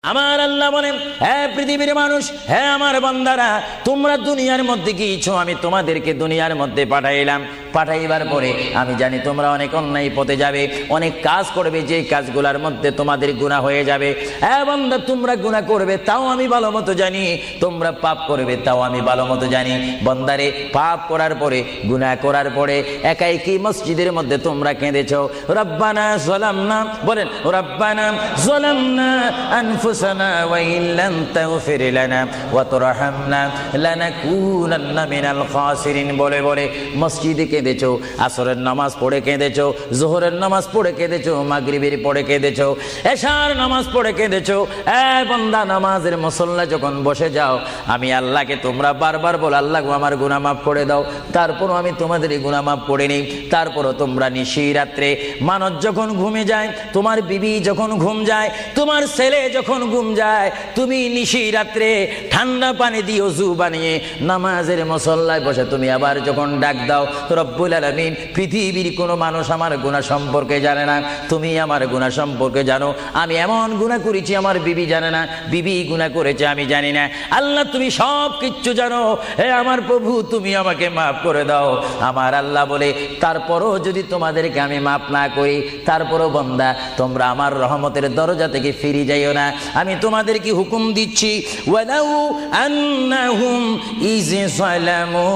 আমার আল্লাহ বলেন, হে পৃথিবীর মানুষ, হে আমার বান্দারা, তোমরা দুনিয়ার মধ্যে গিয়েছো, আমি তোমাদেরকে দুনিয়ার মধ্যে পাঠাইলাম। পাঠাইবার পরে আমি জানি তোমরা অনেক অন্যায় পথে যাবে, অনেক কাজ করবে, যে কাজগুলোর মধ্যে তোমাদের গুনাহ হয়ে যাবে। হে বান্দা, তোমরা গুনাহ করবে তাও আমি ভালো মতো জানি, তোমরা পাপ করবে তাও আমি ভালো মতো জানি। বান্দারে, পাপ করার পরে, গুনাহ করার পরে একাই কি মসজিদের মধ্যে তোমরা কেঁদেছো, রব্বানা যালামনা, বলেন রব্বানা যালামনা আনফুসানা ওয়া ইল্লাম তাগফির লানা ওয়া তুরহামনা লানাকুনান্না মিনাল খাসিরিন বলে বলে মসজিদে কেঁদেছো, আসরের নামাজ পড়ে কেঁদেছো, যোহরের নামাজ পড়ে কেঁদেছো, মাগরিবের পড়ে কেঁদেছো, এশার নামাজ পড়ে কেঁদেছো। এ বান্দা, নামাজের মুসল্লা যখন বসে যাও, আমি আল্লাহকে তোমরা বারবার বল, আল্লাহ আমার গুনাহ মাফ করে দাও। তারপরও আমি তোমাদের গুনাহ মাফ করে নিই। তারপরও তোমরা নিশি রাত্রে, মানুষ যখন ঘুমে যায়, তোমার বিবি যখন ঘুম যায়, তোমার ছেলে যখন ঘুম যায়, তুমি নিশি রাত্রে ঠান্ডা পানি দিয়ে ওযু বানিয়ে নামাজের মুসল্লায় বসে তুমি আবার যখন ডাক দাও, রব্বুল আলামিন, পৃথিবীর কোনো মানুষ আমার গুনাহ সম্পর্কে জানে না, তুমি আমার গুনাহ সম্পর্কে জানো। আমি এমন গুনাহ করেছি আমার বিবি জানে না, বিবি গুনাহ করেছে আমি জানি না। আল্লাহ, তুমি সব কিচ্ছু জানো। হে আমার প্রভু, তুমি আমাকে মাফ করে দাও। আমার আল্লাহ বলে, তারপরও যদি তোমাদেরকে আমি মাফ না করি, তারপরও বান্দা, তোমরা আমার রহমতের দরজা থেকে ফিরে যাইও না। আমি তোমাদেরকে হুকুম দিচ্ছি, ওয়ালাউ আন্নাহুম ইয যালামু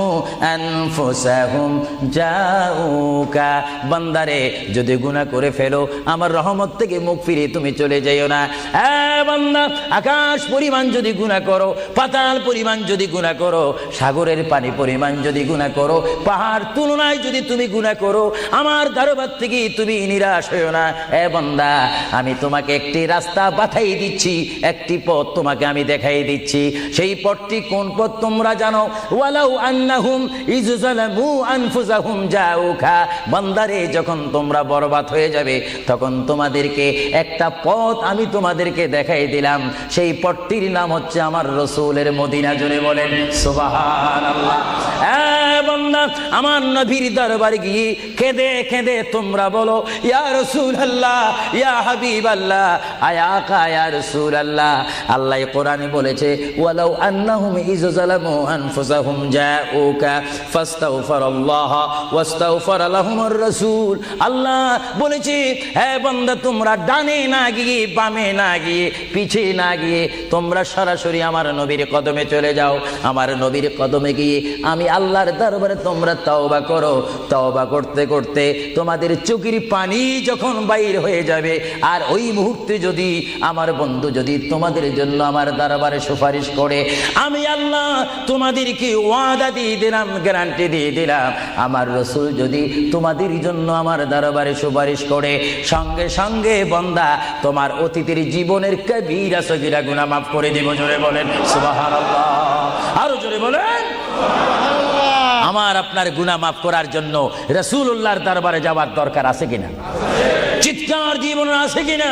আনফুসাহুম জাউকা, বান্দারে, যদি গুনাহ করে ফেলো, আমার রহমত থেকে মুখ ফিরে তুমি চলে যাইও না। বান্দা, আকাশ পরিমাণ যদি গুনাহ করো, পাতাল পরিমাণ যদি গুনাহ করো, সাগরের পানি পরিমাণ যদি গুনাহ করো, পাহাড় তুলনায় যদি তুমি গুনাহ করো, আমার দরবার থেকে তুমি নিরাশ হইও না। বান্দা, আমি তোমাকে একটি রাস্তা বাতাই দিচ্ছি, একটি পথ তোমাকে আমি দেখাই দিচ্ছি। সেই পথটি কোন পথ তোমরা জানো? ওয়ালাউ আন্নাহুম ইয যালামু আনফুসাহুম জাউকা, বান্দারে, যখন তোমরা বরবাদ হয়ে যাবে, তখন তোমাদেরকে একটা পথ আমি তোমাদেরকে দেখাই দিলাম। সেই পথটির নাম হচ্ছে আমার রাসূলের মদিনা। জোরে বলেন সুবহানাল্লাহ। বান্দা, আমার নবীর দরবারে গিয়ে কেঁদে কেঁদে তোমরা বলো, ইয়া রাসূলুল্লাহ, ইয়া হাবিবাল্লাহ, আয়াকা ইয়া রাসূলুল্লাহ। আল্লাহ কোরআনে বলেছে, ওয়ালাউ আন্নাহুম ইয যালামু আনফুসাহুম জাউকা ফাস্তাগফিরুল্লাহ ওয়াস্তাগফার লাহুমুর রাসূল। আল্লাহ বলেছে, হে বান্দা, তোমরা ডানে না গিয়ে, বামে না গিয়ে, পিছে না গিয়ে, তোমরা সরাসরি আমার নবীর কদমে চলে যাও। আমার নবীর কদমে গিয়ে আমি আল্লাহর দরবারে তোমরা তওবা করো। তওবা করতে করতে তোমাদের চোখের পানি যখন বাইর হয়ে যাবে, আর ওই মুহূর্তে যদি আমার বন্ধু যদি তোমাদের জন্য আমার দরবারে সুপারিশ করে, আমি আল্লাহ তোমাদেরকে ওয়াদা দিয়ে দিলাম, গ্যারান্টি দিয়ে দিলাম, আমার রাসূল যদি তোমাদের জন্য আমার দরবারে সুপারিশ করে, সঙ্গে সঙ্গে বান্দা, তোমার অতীতের জীবনের কবিরা সগীরা গুনাহ মাফ করে দেব। জোরে বলেন সুবহানাল্লাহ। আরো জোরে বলেন সুবহানাল্লাহ। আমার আপনার গুনাহ মাফ করার জন্য রাসূলুল্লাহর দরবারে যাওয়ার দরকার আছে কিনা? চিৎকার জীবন আছে কিনা?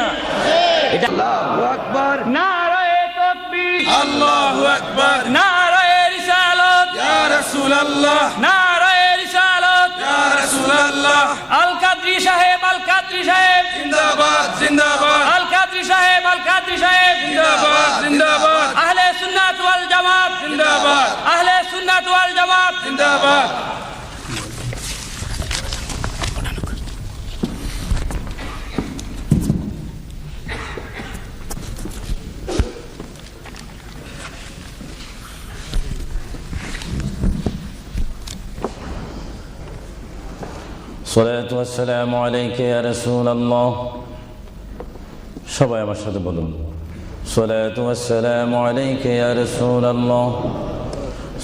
এটা আল্লাহু আকবার, নারায়ে তাকবীর, আল্লাহু আকবার, নারায়ে রিসালাত, ইয়া রাসূলুল্লাহ, নারায়ে রিসালাত, ইয়া রাসূলুল্লাহ, আল কাদরি সাহেব, আল কাদরি সাহেব জিন্দাবাদ জিন্দাবাদ, আল কাদরি সাহেব, আল কাদরি সাহেব জিন্দাবাদ জিন্দাবাদ, আহলে সুন্নাত ওয়াল জামাত জিন্দাবাদ, আহলে সুন্নাত ওয়াল জামাত জিন্দাবাদ। সালাতু ওয়াসসালামু আলাইকা ইয়া রাসূলুল্লাহ। সবাই আমার সাথে বলুন, সালাতু ওয়াসসালামু আলাইকা ইয়া রাসূলুল্লাহ,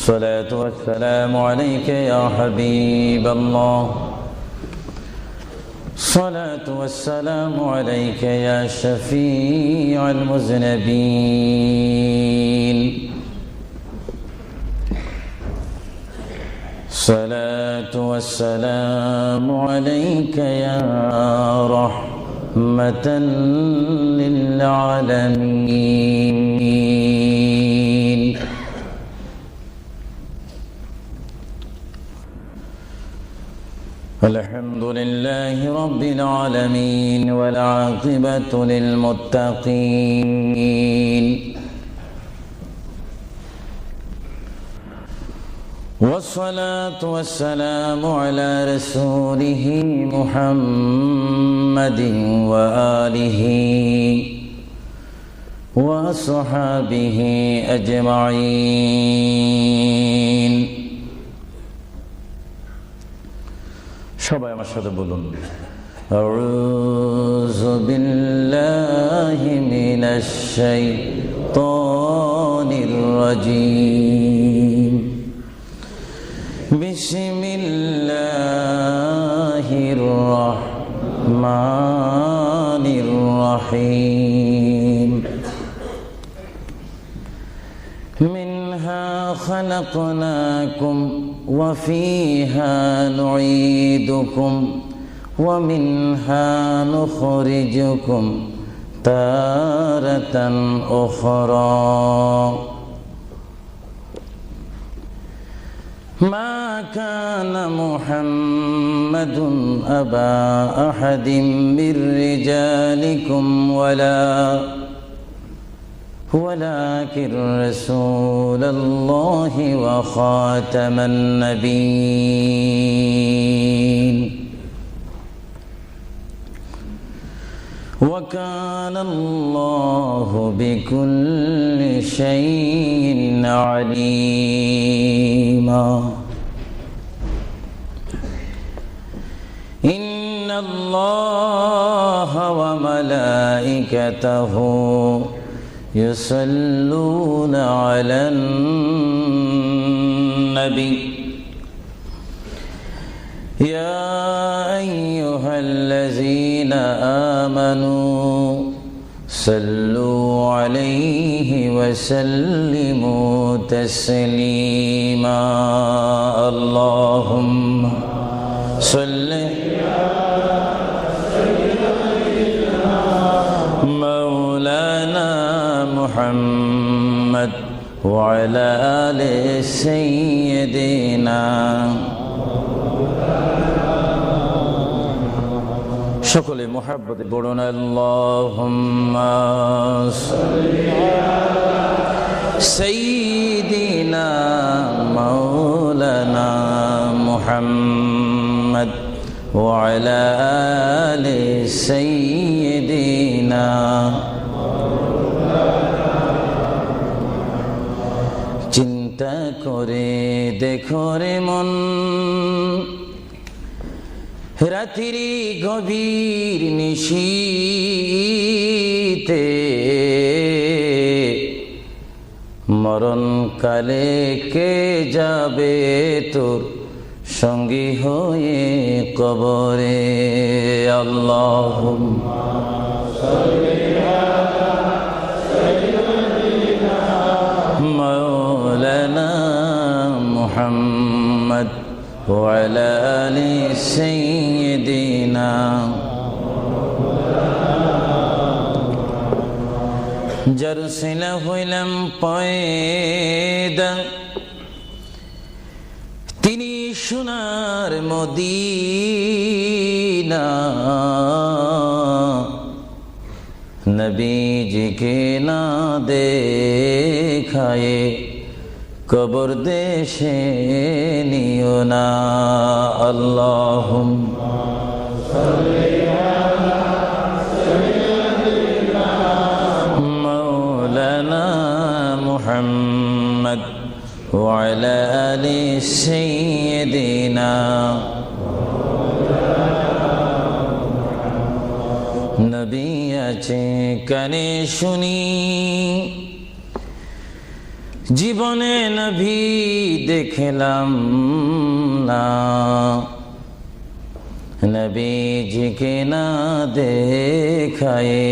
সালাতু ওয়াসসালামু আলাইকা ইয়া হাবিবাল্লাহ, সালাতু ওয়াসসালামু আলাইকা ইয়া শাফিউল মুযনিবিন, الصلاة والسلام عليك يا رحمة للعالمين. الحمد لله رب العالمين والعاقبة للمتقين والصلاة والسلام على رسوله محمد وآله وصحابه أجمعين সবাই আমার সাথে বলুন أعوذ بالله من الشيطان الرجيم بسم الله الرحمن الرحيم منها خلقناكم وفيها نعيدكم ومنها نخرجكم تارة أخرى ما كان محمد أبا أحد من رجالكم ولكن رسول الله وخاتم النبيين وكان الله بكل شيء عليما إن الله وملائكته يصلون على النبي يا أيها الذين آمنوا صلوا عليه وسلموا تسليما اللهم صل مولانا محمد وعلى آل سيدنا সকলে মুহাব্বতে পড়ুন আল্লাহুম্মা সাল্লি আলা সাইয়্যিদিনা মাওলানা মুহাম্মদ ওয়া আলা আলি সাইয়্যিদিনা চিন্তা করে দেখো রে মন রাত্রি গভীর নিশীতে মরণ কালে কে যাবে তোর সঙ্গী হয়ে কবরে আল্লাহুম্মা সাল্লি আলা সাইয়্যিদিনা মাওলানা মুহাম্মদ وعلى آل سيدنا جرسل হইলাম পয়দা তিনি সোনার মদিনা নবীজিকে না দেখায়ে কবর দেশে নিও না আল্লাহুম্মা সাল্লি আলা সাইয়্যিদিনা মাওলানা মুহাম্মদ ওয়া আলা আলি সাইয়্যিদিনা নবী আছে কানে শুনি জীবনে নবী দেখলাম না নবীজিকে না দেখায়ে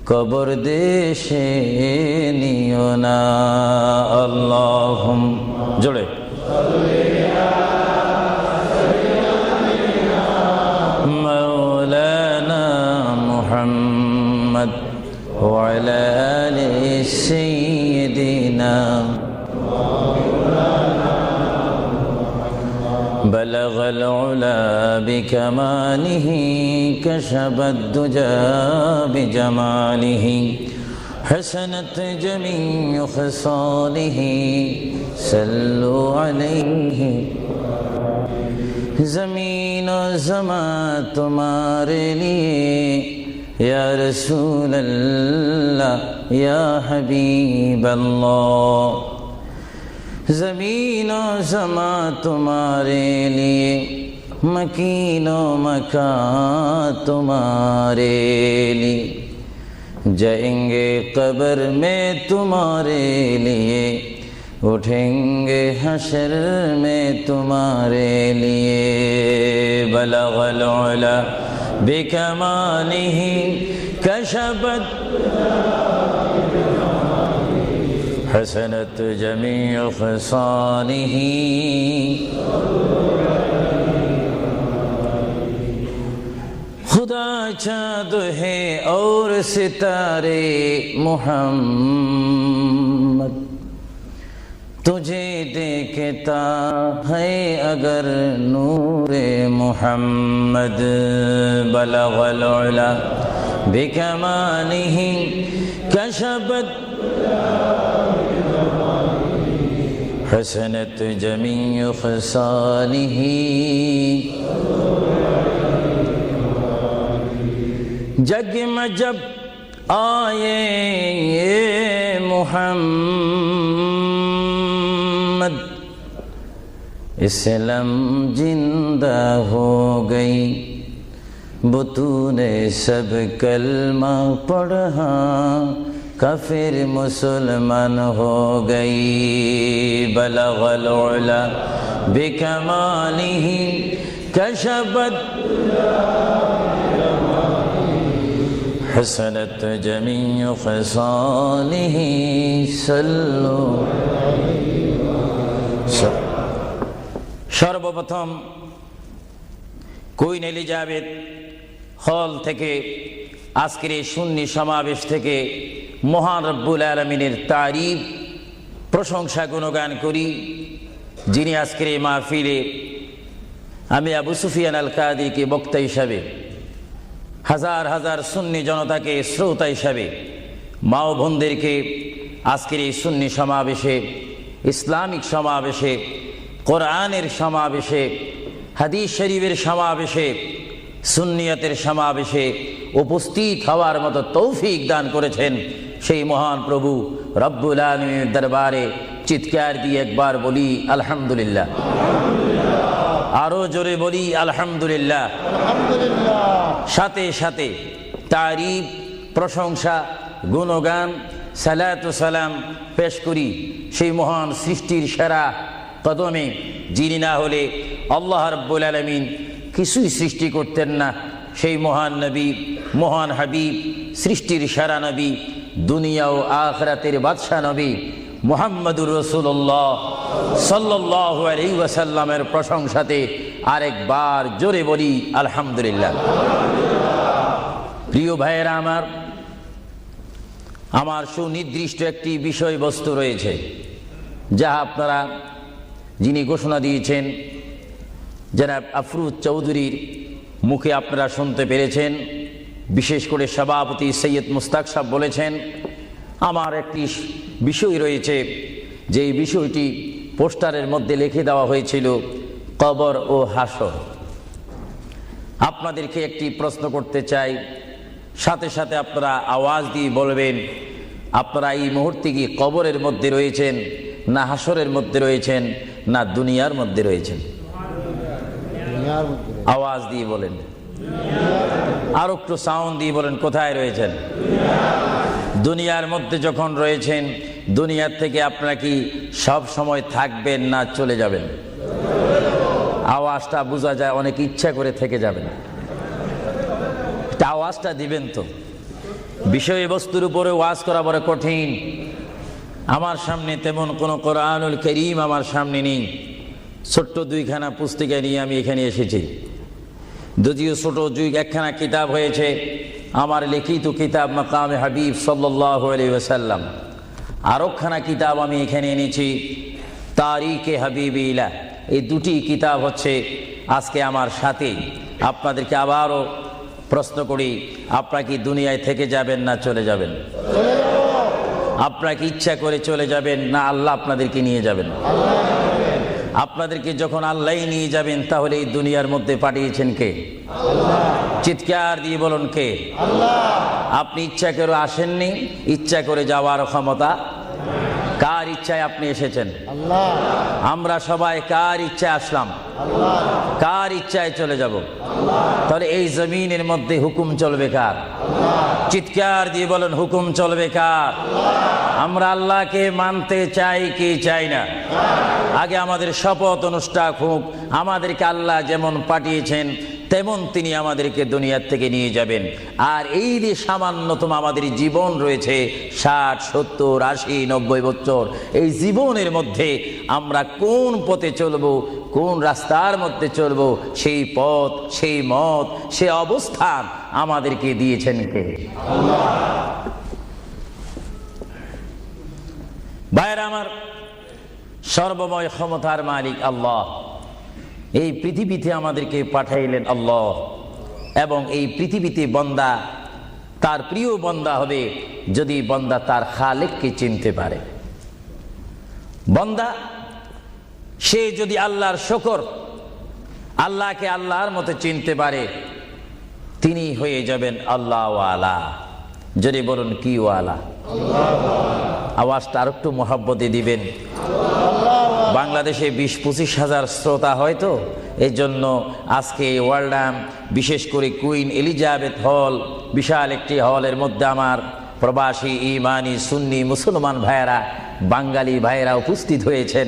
কবর দেশে নিও না আল্লাহুম্মা জোড়ে মাওলানা মুহাম্মদ ওয়া আলা আলি সাইয়্যিদিনা بلغ العلا بكماله كشف الدجى بجماله حسنت جميع خصاله صلوا عليه زمین و زمان تمہارے لیے یا رسول اللہ یا حبیب اللہ زمین و زمان تمہارے لیے مکین و مکان تمہارے لیے جائیں گے قبر میں تمہارے لیے اٹھیں گے حشر میں تمہارے لیے بلغ العلا بکمالہ کشفت حسنت جمیع خصالہ خدا چاند ہے اور ستارے محمد تجھے دیکھتا ہے اگر نور محمد بلغ العلا بکمالہ کشفت حسنت جمیع خصالہ جگ میں جب آئے محمد اسلام زندہ ہو گئی بطون سب کلمہ پڑھا کافر مسلمان ہو گئی بلغ العلا بکمالہ کشفت حسنت جمیع خصالہ صلو সর্বপ্রথম কুইন এলিজাবেথ হল থেকে আজকের এই সুন্নি সমাবেশ থেকে মহান রব্বুল আলামিনের তারিফ প্রশংসা গুণগান করি যিনি আজকের এই মাহফিলে আমি আবু সুফিয়ান আল কাদিকে বক্তা হিসাবে হাজার হাজার সুন্নি জনতাকে শ্রোতা হিসাবে মা ও বোনদেরকে আজকের এই সুন্নি সমাবেশে ইসলামিক সমাবেশে কোরআনের সমাবেশে হাদিস শরীফের সমাবেশে সুন্নিয়তের সমাবেশে উপস্থিত হওয়ার মতো তৌফিক দান করেছেন সেই মহান প্রভু রব্বুল আলামিনের দরবারে চিৎকার দিয়ে একবার বলি আলহামদুলিল্লাহ আরো জোরে বলি আলহামদুলিল্লাহ সাথে সাথে তারিফ প্রশংসা গুণগান সালাত ও সালাম পেশ করি সেই মহান সৃষ্টির সেরা কদমে যিনি না হলে আল্লাহ রাব্বুল আলামিন কিছুই সৃষ্টি করতেন না সেই মহান নবী মহান হাবিব সৃষ্টির সেরা নবী দুনিয়া ও আখিরাতের বাদশা নবী মুহাম্মদুর রাসূলুল্লাহ সাল্লাল্লাহু আলাইহি ওয়াসাল্লামের প্রশংসাতে আরেকবার জোরে বলি আলহামদুলিল্লাহ। প্রিয় ভাইয়েরা আমার সুনির্দিষ্ট একটি বিষয়বস্তু রয়েছে যা আপনারা যিনি ঘোষণা দিয়েছেন জনাব আফরোজ চৌধুরীর মুখে আপনারা শুনতে পেরেছেন, বিশেষ করে সভাপতি সৈয়দ মুস্তাক সাহেব বলেছেন। আমার একটি বিষয় রয়েছে যেই বিষয়টি পোস্টারের মধ্যে লিখে দেওয়া হয়েছিল, কবর ও হাসর। আপনাদেরকে একটি প্রশ্ন করতে চাই, সাথে সাথে আপনারা আওয়াজ দিয়ে বলবেন আপনারা এই মুহূর্তে কি কবরের মধ্যে রয়েছেন, না হাসরের মধ্যে রয়েছেন, না দুনিয়ার মধ্যে রয়েছেন? আওয়াজ দিয়ে বলেন, আর একটু সাউন্ড দিয়ে বলেন কোথায় রয়েছেন? দুনিয়ার মধ্যে যখন রয়েছেন, দুনিয়ার থেকে আপনারা কি সব সময় থাকবেন না চলে যাবেন? আওয়াজটা বোঝা যায় অনেক ইচ্ছা করে থেকে যাবেন, আওয়াজটা দিবেন তো। বিষয়বস্তুর উপরে ওয়াজ করা বড় কঠিন। আমার সামনে তেমন কোনো কোরআনুল কারীম আমার সামনে নেই, ছোট্ট দুইখানা পুস্তিকা নিয়ে আমি এখানে এসেছি। যদিও ছোট একখানা কিতাব হয়েছে আমার লিখিত কিতাব মাকামে হাবিব সাল্লাল্লাহু আলাইহি ওয়াসাল্লাম, আরেকখানা কিতাব আমি এখানে এনেছি তারিখে হাবিবিল্লাহ। এই দুটি কিতাব হচ্ছে আজকে আমার সাথে। আপনাদেরকে আবারও প্রশ্ন করি, আপনারা কি দুনিয়ায় থেকে যাবেন না চলে যাবেন? আপনারা কি ইচ্ছা করে চলে যাবেন না আল্লাহ আপনাদেরকে নিয়ে যাবেন? আপনাদেরকে যখন আল্লাহই নিয়ে যাবেন তাহলে এই দুনিয়ার মধ্যে পাঠিয়েছেন কে? চিৎকার দিয়ে বলুন কে? আপনি ইচ্ছা করে আসেননি, ইচ্ছা করে যাওয়ার ক্ষমতা কার ইচ্ছায় আপনি এসেছেন? আমরা সবাই কার ইচ্ছায় আসলাম? কার ইচ্ছায় চলে যাব? তাহলে এই জমিনের মধ্যে হুকুম চলবে কার? চিৎকার দিয়ে বলেন হুকুম চলবে কার? আমরা আল্লাহকে মানতে চাই কি চাই না? আগে আমাদের শপথ অনুষ্ঠান হোক, আমাদেরকে আল্লাহ যেমন পাঠিয়েছেন তেমন তিনি আমাদেরকে দুনিয়ার থেকে নিয়ে যাবেন। আর এই যে সামান্যতম আমাদের জীবন রয়েছে 60, 70, 80, 90 বছর, এই জীবনের মধ্যে আমরা কোন পথে চলবো, কোন রাস্তার মধ্যে চলবো, সেই পথ, সেই মত, সেই অবস্থান আমাদেরকে দিয়েছেন কে? ভাইরা আমার, সর্বময় ক্ষমতার মালিক আল্লাহ এই পৃথিবীতে আমাদেরকে পাঠাইলেন আল্লাহ, এবং এই পৃথিবীতে বান্দা তার প্রিয় বান্দা হবে যদি বান্দা তার খালেককে চিনতে পারে। বান্দা সে যদি আল্লাহর শুকর, আল্লাহকে আল্লাহর মতো চিনতে পারে, তিনি হয়ে যাবেন আল্লাহ ওয়ালা। যদি বলুন কি ওয়ালা? আওয়াজটা আর একটু মহব্বতে দিবেন। বাংলাদেশে 20-25 হাজার শ্রোতা হয়তো, এই জন্য আজকে ওয়ার্ল্ডাম, বিশেষ করে কুইন এলিজাবেথ হল, বিশাল একটি হলের মধ্যে আমার প্রবাসী ইমানি সুন্নি মুসলমান ভাইয়েরা, বাঙালি ভাইয়েরা উপস্থিত হয়েছেন।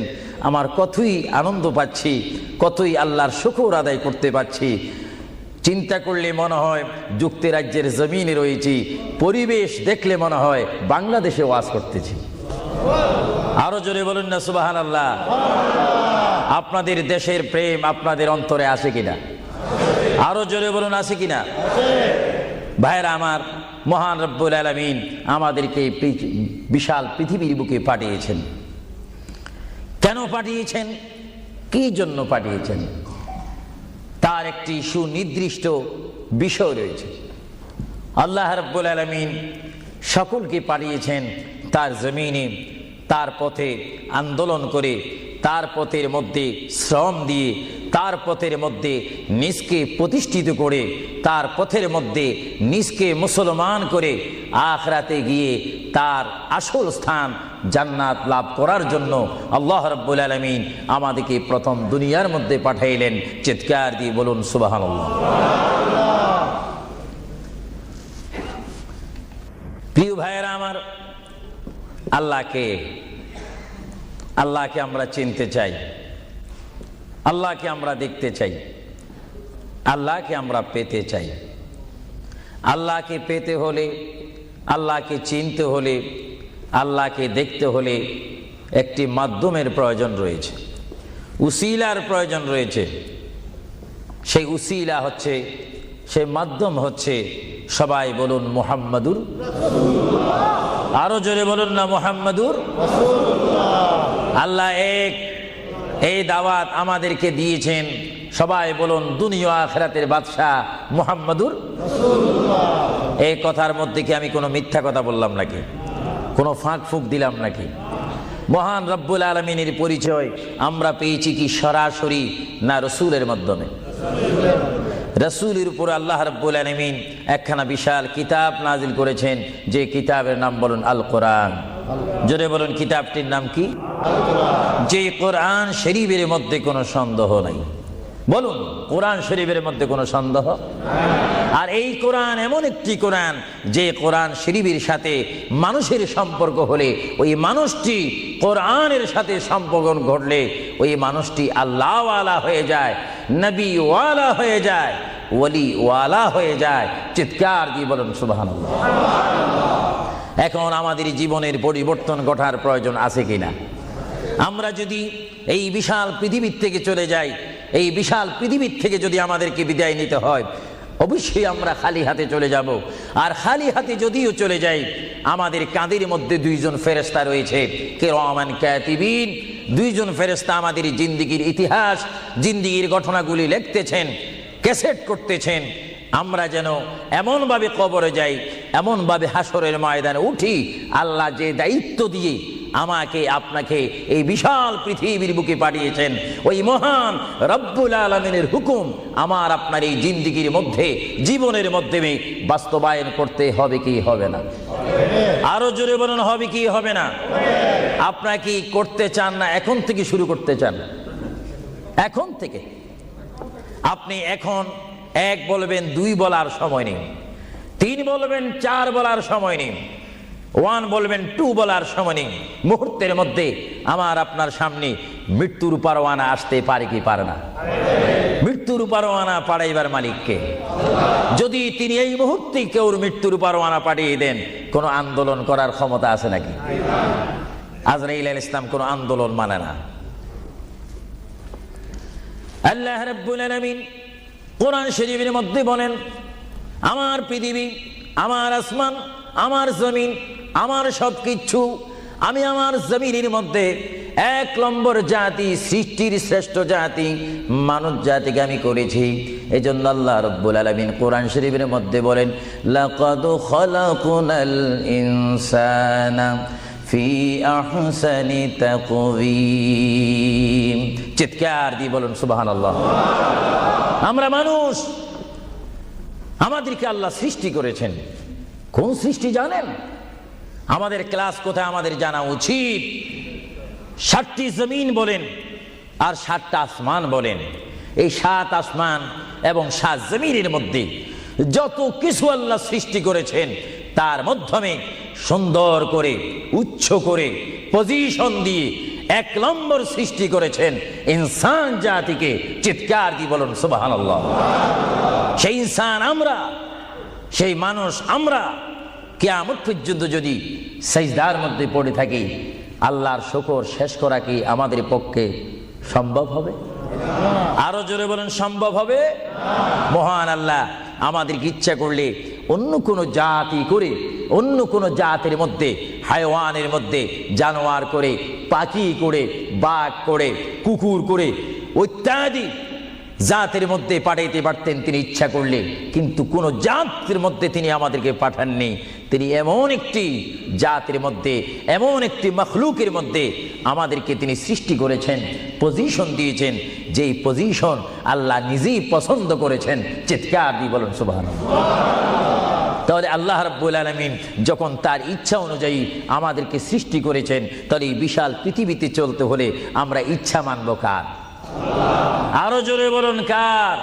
আমার কতই আনন্দ পাচ্ছি, কতই আল্লাহর শুকর আদায় করতে পারছি। চিন্তা করলে মনে হয় যুক্তরাজ্যের জমিনে রয়েছি, পরিবেশ দেখলে মনে হয় বাংলাদেশে ওয়াজ করতেছি। আরো জোরে বলুন না সুবহানাল্লাহ। আপনাদের দেশের প্রেম আপনাদের অন্তরে আছে কিনা? আরো জোরে বলুন আছে কিনা? ভাইরা আমার, মহান রব্বুল আলামিন আমাদেরকে বিশাল পৃথিবীর বুকে পাঠিয়েছেন। কেন পাঠিয়েছেন? কি জন্য পাঠিয়েছেন? তার একটি সুনির্দিষ্ট বিষয় রয়েছে। আল্লাহ রব্বুল আলামিন সকলকে পাঠিয়েছেন তার জমিনে, তার পথে আন্দোলন করে, তার পথের মধ্যে শ্রম দিয়ে, তার পথের মধ্যে নিজকে প্রতিষ্ঠিত করে, তার পথের মধ্যে নিজকে মুসলমান করে আখিরাতে গিয়ে তার আসল স্থান জান্নাত লাভ করার জন্য আল্লাহ রাব্বুল আলামিন আমাদেরকে প্রথম দুনিয়ার মধ্যে পাঠাইলেন। চিৎকার দিয়ে বলুন সুবহানাল্লাহ। প্রিয় ভাইয়েরা আমার, আল্লাহকে আমরা চিনতে চাই, আল্লাহকে আমরা দেখতে চাই, আল্লাহকে আমরা পেতে চাই। আল্লাহকে পেতে হলে, আল্লাহকে চিনতে হলে, আল্লাহকে দেখতে হলে একটি মাধ্যমের প্রয়োজন রয়েছে, উসিলার প্রয়োজন রয়েছে। সেই উসিলা হচ্ছে, সেই মাধ্যম হচ্ছে, সবাই বলুন মুহাম্মাদুর রাসূলুল্লাহ। আরো জোরে বলুন না মুহাম্মাদুর রাসূলুল্লাহ। আল্লাহ এক, এই দাওয়াত আমাদেরকে দিয়েছেন। সবাই বলুন দুনিয়া আখিরাতের বাদশা মুহাম্মাদুর রাসূলুল্লাহ। এই কথার মধ্যে কি আমি কোনো মিথ্যা কথা বললাম নাকি? কোনো ফাঁক ফুক দিলাম নাকি? মহান রব্বুল আলামিনের পরিচয় আমরা পেয়েছি কি সরাসরি না রসুলের মাধ্যমে? রসুলের উপর আল্লাহ রব্বুল আলামিন একখানা বিশাল কিতাব নাজিল করেছেন, যে কিতাবের নাম বলুন আল কোরআন। জোরে বলুন কিতাবটির নাম কি? যে কোরআন শরীফের মধ্যে কোনো সন্দেহ নাই। বলুন কোরআন শরীফের মধ্যে কোনো সন্দেহ? আর এই কোরআন এমন একটি কোরআন, যে কোরআন শরীফের সাথে মানুষের সম্পর্ক হলে, ওই মানুষটি কোরআনের সাথে সম্পর্ক ঘটলে ওই মানুষটি আল্লাহ ওয়ালা হয়ে যায়, নবী ওয়ালা হয়ে যায়, ওলি ওয়ালা হয়ে যায়। চিৎকার দিয়ে বলুন সুবহানাল্লাহ। এখন আমাদের জীবনের পরিবর্তন ঘটার প্রয়োজন আছে কিনা? আমরা যদি এই বিশাল পৃথিবীর থেকে চলে যাই, এই বিশাল পৃথিবীর থেকে যদি আমাদেরকে বিদায় নিতে হয়, অবশ্যই আমরা খালি হাতে চলে যাব। আর খালি হাতে যদিও চলে যাই, আমাদের কাঁধের মধ্যে দুইজন ফেরেশতা রয়েছে, কিরামান কাতিবিন। দুইজন ফেরেশতা আমাদের জিন্দেগির ইতিহাস, জিন্দেগির ঘটনাগুলি লিখতেছেন, ক্যাসেট করতেছেন। আমরা যেন এমনভাবে কবরে যাই এমন ভাবে হাসরের ময়দানে উঠি, আল্লাহ যে দায়িত্ব দিয়ে আমাকে আপনাকে এই বিশাল পৃথিবীর বুকে পাঠিয়েছেন, ওই মহান রব্বুল আলামিনের হুকুম আমার আপনার এই জিন্দেগির মধ্যে, জীবনের মাধ্যমে বাস্তবায়ন করতে হবে কি হবে না? আরো জোরে বলুন, হবে কি হবে না? আপনারা কি করতে চান না এখন থেকে শুরু করতে চান? এখন থেকে আপনি এখন 1 বলবেন, 2 বলার সময় নেই, 3 বলবেন, 4 বলার সময় নেই, 1 বলবেন, 2 বলার সময় নেই। মুহূর্তের মধ্যে আমার আপনার সামনে মৃত্যুর পরোয়ানা আসতে পারে কি পারে না? মৃত্যুর পরোয়ানা পাঠাইবার মালিককে। যদি তিনি এই মুহূর্তে কেউ মৃত্যুর পরোয়ানা পাঠিয়ে দেন, কোন আন্দোলন করার ক্ষমতা আছে নাকি? আজরাইল আলাইহিস সালাম কোন আন্দোলন মানে না। আল্লাহ রাব্বুল আলামিন কোরআন শরীফের মধ্যে বলেন, আমার পৃথিবী, আমার আসমান, আমার জমিন, আমার সবকিছু, আমি আমার জমিনের মধ্যে 1 নম্বর জাতি, সৃষ্টির শ্রেষ্ঠ জাতি মানব জাতিকে আমি করেছি। এই জন্য আল্লাহ রাব্বুল আলামিন কোরআন শরীফের মধ্যে বলেন, লাকাদ খালাকুনাল ইনসানা ফি আহসানি তাকওয়িম। চিৎকার দিয়ে বলুন সুবহানাল্লাহ। আমরা মানুষ, আমাদেরকে আল্লাহ সৃষ্টি করেছেন। কোন সৃষ্টি জানেন? আমাদের ক্লাস কোথায় আমাদের জানা উচিত। 7টি জমিন বলেন আর 7টা আসমান বলেন। এই 7 আসমান এবং 7 জমিনের মধ্যে যত কিছু আল্লাহ সৃষ্টি করেছেন, তার মাধ্যমে সুন্দর করে, উচ্চ করে, পজিশন দিয়ে 1 নম্বর সৃষ্টি করেছেন ইনসান জাতিকে। চিৎকার দিয়ে বলুন সুবহানাল্লাহ। সেই ইনসান আমরা, সেই মানুষ আমরা, কিয়ামত পর্যন্ত যদি সিজদার মধ্যে পড়ে থাকি, আল্লাহর শুকর শেষ করা কি আমাদের পক্ষে সম্ভব হবে? আরো জোরে বলেন, সম্ভব হবে? মহান আল্লাহ আমাদেরকে ইচ্ছা করলে অন্য কোনো জাতি করে, অন্য কোনো জাতের মধ্যে, হায়াওয়ানের মধ্যে জানোয়ার করে, পাখি করে, বাঘ করে, কুকুর করে, ইত্যাদি জাতের মধ্যে পাঠাইতে পারতেন তিনি ইচ্ছা করলে, কিন্তু কোন জাতের মধ্যে তিনি আমাদেরকে পাঠাননি। তিনি এমন একটি জাতের মধ্যে, এমন একটি মখলুকের মধ্যে আমাদেরকে তিনি সৃষ্টি করেছেন, পজিশন দিয়েছেন, যেই পজিশন আল্লাহ নিজেই পছন্দ করেছেন। চিৎকার দিয়ে বলুন সুবহানাল্লাহ। তাহলে আল্লাহ রাব্বুল আলামিন যখন তার ইচ্ছা অনুযায়ী আমাদেরকে সৃষ্টি করেছেন, তাহলে এই বিশাল পৃথিবীতে চলতে হলে আমরা ইচ্ছা মানব কার? আরো জোরে বলুন কার?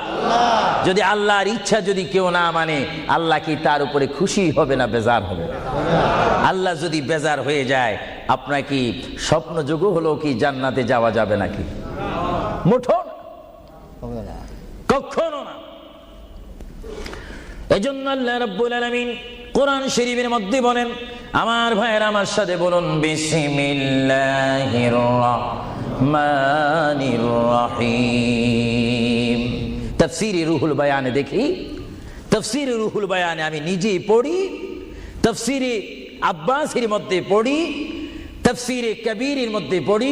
যদি আল্লাহর ইচ্ছা যদি কেউ না মানে, আল্লাহ কি তার উপরে খুশি হবে না বেজার হবে? আল্লাহ যদি বেজার হয়ে যায়, আপনার কি স্বপ্ন যোগ হলো কি জান্নাতে যাওয়া যাবে নাকি? মুঠো না, কখনো না। এজন্য আল্লাহ রাব্বুল আলামিন কোরআন শরীফের মধ্যে বলেন, আমার ভাইয়েরা আমার সাথে বলুন, বিসমিল্লাহির রাহমানির রহিম। তাফসীরে রুহুল বায়ানে দেখি, তাফসীরে রুহুল বায়ানে আমি নিজেই পড়ি, তাফসীরে আব্বাসীর মধ্যে পড়ি, তাফসীরে কবীরের মধ্যে পড়ি।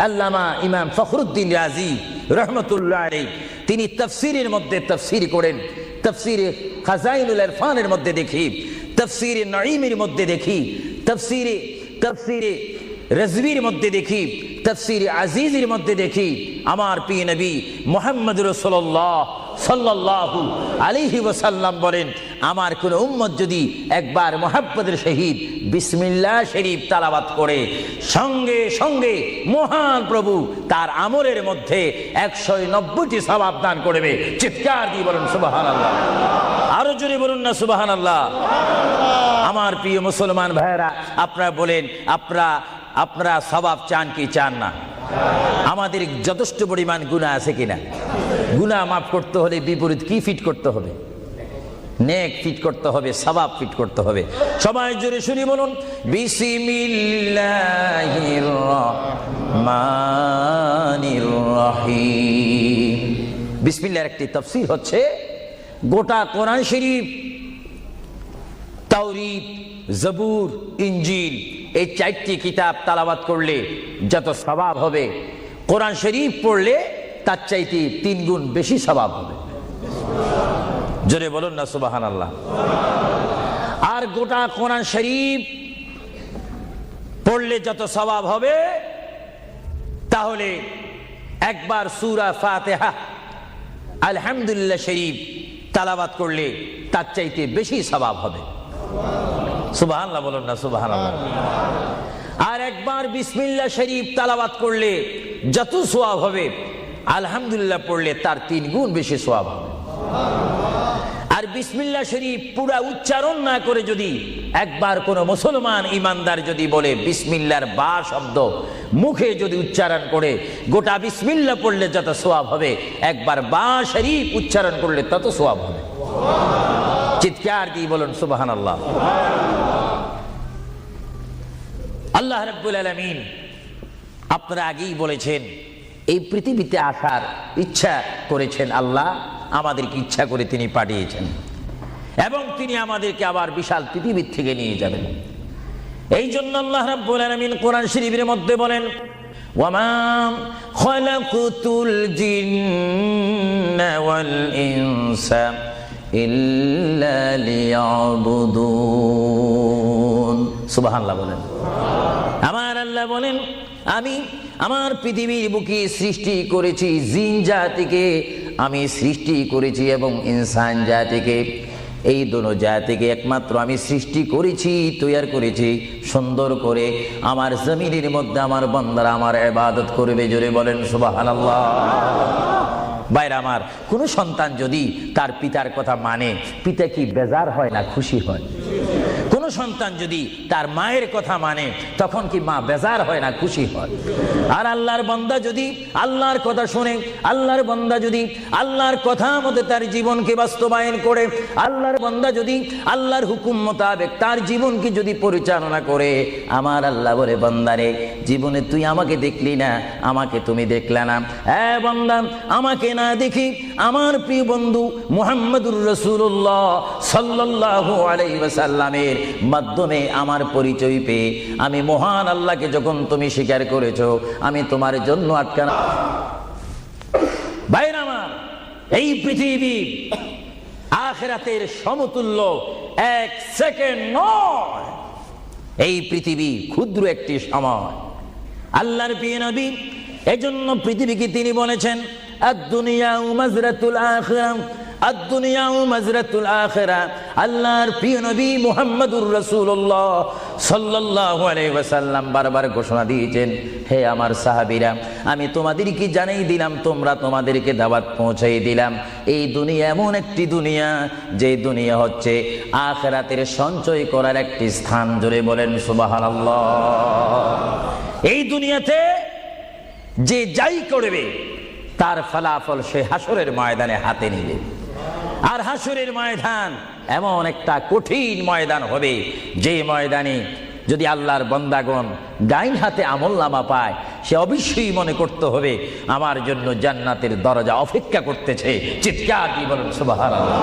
আল্লামা ইমাম ফখরুদ্দিন রাজি রহমতুল্লাহ আলাইহি তিনি তাফসীরের মধ্যে তাফসীর করেন। তাফসীরে খাজাইনুল ইরফানের মধ্যে দেখি, তাফসীরে নাঈমের মধ্যে দেখি, তাফসীরে রাজবীর মধ্যে দেখি, তাফসীরে আজিজের মধ্যে দেখি। আমার প্রিয় নবী মুহাম্মদ রাসূলুল্লাহ সাল্লাল্লাহু আলাইহি ওয়াসাল্লাম বলেন, আমার কোন উম্মত যদি একবার মুহাব্বতের সহিত বিসমিল্লাহ শরীফ তেলাওয়াত করে, সঙ্গে সঙ্গে মহান প্রভু তার আমলের মধ্যে 190টি সওয়াব দান করবে। চিৎকার দিয়ে বলুন সুবহানাল্লাহ। আরো জোরে বলুন না সুবহানাল্লাহ। আমার প্রিয় মুসলমান ভাইরা, আপনারা বলেন, আপনারা সওয়াব চান কি চান না? আমাদের যথেষ্ট পরিমাণ গুনাহ আছে কিনা? গুনাহ মাফ করতে হলে বিপরীত কি ফিট করতে হবে? নেক ফিট করতে হবে, সওয়াব ফিট করতে হবে। সবাই জোরে শুনি বলুন, বিসমিল্লাহির রহমানির রহিম। বিসমিল্লাহর একটি তাফসীর হচ্ছে, গোটা কোরআন শরীফ, তাওরীত, জবুর, ইনজিল, এই 4টি কিতাব তেলাওয়াত করলে যত সওয়াব হবে, কোরআন শরীফ পড়লে তার চাইতে 3 গুণ বেশি সওয়াব হবে। জোরে বলুন না সুবহানাল্লাহ। আর গোটা কোরআন শরীফ পড়লে যত সওয়াব হবে, তাহলে একবার সূরা ফাতিহা আলহামদুলিল্লাহ শরীফ তেলাওয়াত করলে তার চাইতে বেশি সওয়াব হবে। সুবহানাল্লাহ বলুন না, সুবহানাল্লাহ। আর একবার বিসমিল্লাহ শরীফ তেলাওয়াত করলে যত সওয়াব হবে, আলহামদুলিল্লাহ পড়লে তার 3 গুণ বেশি সওয়াব হবে। আর বিসমিল্লাহ শরীফ পুরা উচ্চারণ না করে যদি একবার কোন মুসলমান ইমানদার যদি বলে বিসমিল্লাহর বা শব্দ মুখে যদি উচ্চারণ করে, গোটা বিসমিল্লাহ পড়লে যত সওয়াব হবে, একবার বা শরীফ উচ্চারণ করলে তত সওয়াব হবে। চিৎকার দিয়ে বলুন সুবহানাল্লাহ। আল্লাহ রাব্বুল আলামিন আপনারা আগেই বলেছেন, এই পৃথিবীতে আসার ইচ্ছা করেছেন আল্লাহ, আমাদেরকে ইচ্ছা করে তিনি পাঠিয়েছেন এবং তিনি আমাদেরকে আবার বিশাল পৃথিবীর থেকে নিয়ে যাবেন। এই জন্য আল্লাহ রাব্বুল আলামিন কোরআন শরীফের মধ্যে বলেন, ওয়ামা খালাকুতুল জিন্না ওয়াল ইনসা ইল্লা লিয়াবুদুন। সুবহানাল্লাহ বলেন। আমার আল্লাহ বলেন, আমি আমার পৃথিবীর বুকে সৃষ্টি করেছি জিন জাতিকে, আমি সৃষ্টি করেছি এবং ইনসান জাতিকে। এই দোনো জাতিকে একমাত্র আমি সৃষ্টি করেছি, তৈরি করেছি সুন্দর করে। আমার জমিনের মধ্যে আমার বান্দারা আমার ইবাদত করবে। জোরে বলেন সুবহানাল্লাহ। ভাইরা আমার, কোন সন্তান যদি তার পিতার কথা মানে, পিতা কি বেজার হয় না খুশি হয়? কোন সন্তান যদি তার মায়ের কথা মানে, তখন কি মা বেজার হয় না খুশি হয়? আর আল্লাহর বান্দা যদি আল্লাহর কথা শুনে, আল্লাহর বান্দা যদি আল্লাহর কথা মতো তার জীবনকে বাস্তবায়ন করে, আল্লাহর বান্দা যদি আল্লাহর হুকুম মোতাবেক তার জীবনকে যদি পরিচালনা করে, আমার আল্লাহ বলে, বান্দারে জীবনে তুই আমাকে দেখলি না, আমাকে তুমি দেখলা না। হ্যাঁ বান্দা, আমাকে না দেখি আমার প্রিয় বন্ধু মুহাম্মদুর রাসূলুল্লাহ সাল্লাল্লাহু আলাইহি ওয়াসাল্লামের মাধ্যমে আমার পরিচয় পেয়ে আমি মহান আল্লাহকে যখন তুমি স্বীকার করেছো, আমি তোমার জন্য আটকানা। ভাইরা আমার, এই পৃথিবী আখিরাতের সমতুল্য 1 সেকেন্ড নয়। এই পৃথিবী ক্ষুদ্র একটি সময়। আল্লাহর প্রিয় নবী এজন্য পৃথিবীকে তিনি বলেছেন, আদ-দুনিয়া মাজরাতুল আখিরা, আদ-দুনিয়া মাজরাতুল আখিরা। আল্লাহর প্রিয় নবী মুহাম্মদুর রাসূলুল্লাহ সাল্লাল্লাহু আলাইহি ওয়াসাল্লাম বারবার ঘোষণা দিয়েছেন, হে আমার সাহাবীরা, আমি তোমাদেরকে জানাই দিলাম, তোমরা তোমাদেরকে দাওয়াত পৌঁছাই দিলাম, এই দুনিয়া এমন একটি দুনিয়া, যে দুনিয়া হচ্ছে আখিরাতের সঞ্চয় করার একটি স্থান। জোরে বলেন সুবহানাল্লাহ। এই দুনিয়াতে যে যাই করবে তার ফলাফল সে হাসরের ময়দানে হাতে নিবে। আর হাসরের ময়দান এমন একটা কঠিন ময়দান হবে, যে ময়দানে যদি আল্লাহর বান্দাগণ ডাইন হাতে আমলনামা পায়, সে অবশ্যই মনে করতে হবে আমার জন্য জান্নাতের দরজা অপেক্ষা করতেছে। চিৎকার দিয়ে বলেন সুবহানাল্লাহ।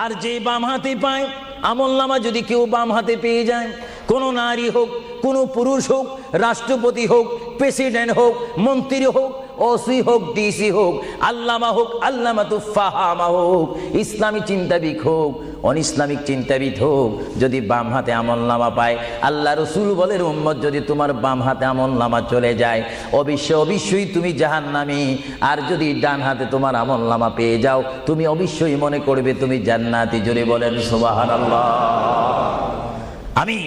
আর যে বাম হাতে পায় আমলনামা, যদি কেউ বাম হাতে পেয়ে যায়, কোনো নারী হোক, কোনো পুরুষ হোক, রাষ্ট্রপতি হোক, প্রেসিডেন্ট হোক, মন্ত্রী হোক, ওসি হোক, ডিসি হোক, আল্লামা হোক, আল্লামাতুল ফাহামা হোক, ইসলামী চিন্তাবিদ হোক, অনিসলামিক চিন্তাবিদ হোক, যদি বাম হাতে আমলনামা পায়, আল্লাহ রাসূল বলেন, উম্মত যদি তোমার বাম হাতে আমলনামা চলে যায়, অবশ্যই তুমি জাহান্নামী। আর যদি ডান হাতে তোমার আমলনামা পেয়ে যাও, তুমি অবশ্যই মনে করবে তুমি জান্নাতি। জোরে বলেন সুবহানাল্লাহ। আমি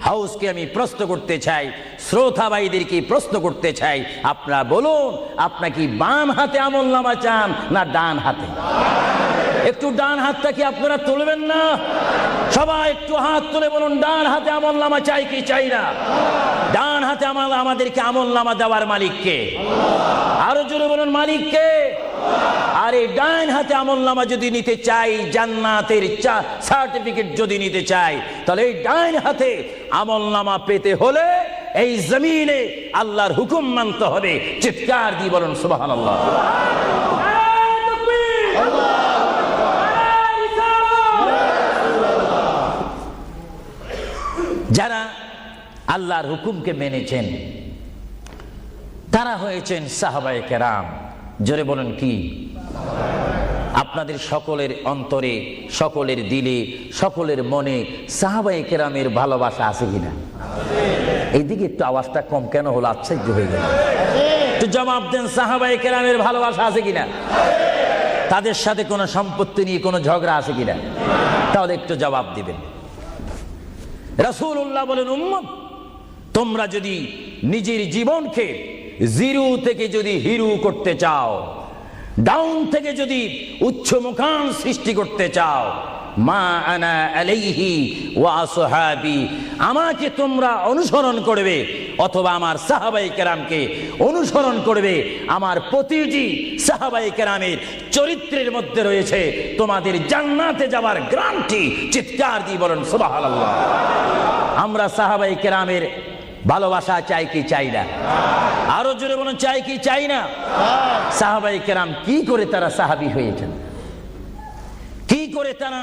হাউসকে আমি প্রশ্ন করতে চাই, শ্রোতা ভাইদেরকে প্রশ্ন করতে চাই, আপনারা বলুন, আপনারা কি বাম হাতে আমলনামা চান না ডান হাতে? একটু ডান হাতটা কি আপনারা তুলবেন না? সবাই একটু হাত তুলে বলুন, ডান হাতে আমলনামা চাই কি চাই না? ডান হাতে আমাদেরকে আমলনামা দেওয়ার মালিক কে? আরো জোরে বলুন, মালিক কে? আর এই ডান হাতে আমলনামা যদি নিতে চাই, জান্নাতের সার্টিফিকেট যদি নিতে চাই, তাহলে এই ডান হাতে আমলনামা পেতে হলে এই জমিনে আল্লাহর হুকুম মানতে হবে। চিৎকার দিয়ে বলুন সুবহানাল্লাহ। যারা আল্লাহর হুকুমকে মেনেছেন তারা হয়েছেন সাহাবায়ে কেরাম। জোরে বলেন কি? আপনাদের সকলের অন্তরে, সকলের দিলে, সকলের মনে সাহাবায়ে কেরামের ভালোবাসা আছে কিনা? এইদিকে একটু আওয়াজটা কম কেন হলো? আশ্চর্য হয়ে গেল। একটু জবাব দেন, সাহাবায়ে কেরামের ভালোবাসা আছে কিনা? তাদের সাথে কোনো সম্পত্তি নিয়ে কোনো ঝগড়া আছে কিনা? তাহলে একটু জবাব দিবেন। রাসূলুল্লাহ বলেন, উম্মত তোমরা যদি নিজের জীবনকে জিরো থেকে যদি হিরো করতে চাও, ডাউন থেকে যদি উচ্চ মুকাম সৃষ্টি করতে চাও, মা আনা আলাইহি ওয়া আসহাবি, আমাকে তোমরা অনুসরণ করবে অথবা আমার সাহাবায়ে কেরামকে অনুসরণ করবে। আমার প্রতিটি সাহাবায়ে কেরামের চরিত্রের মধ্যে রয়েছে তোমাদের জান্নাতে যাওয়ার গ্যারান্টি। চিৎকার দিয়ে বলেন সুবহানাল্লাহ। আমরা সাহাবায়ে কেরামের ভালোবাসা চাই কি চাই না? আরো জোরে বলুন, চাই কি চাই না? সাহাবায়ে কেরাম কি করে তারা সাহাবী হয়েছেন, কি করে তারা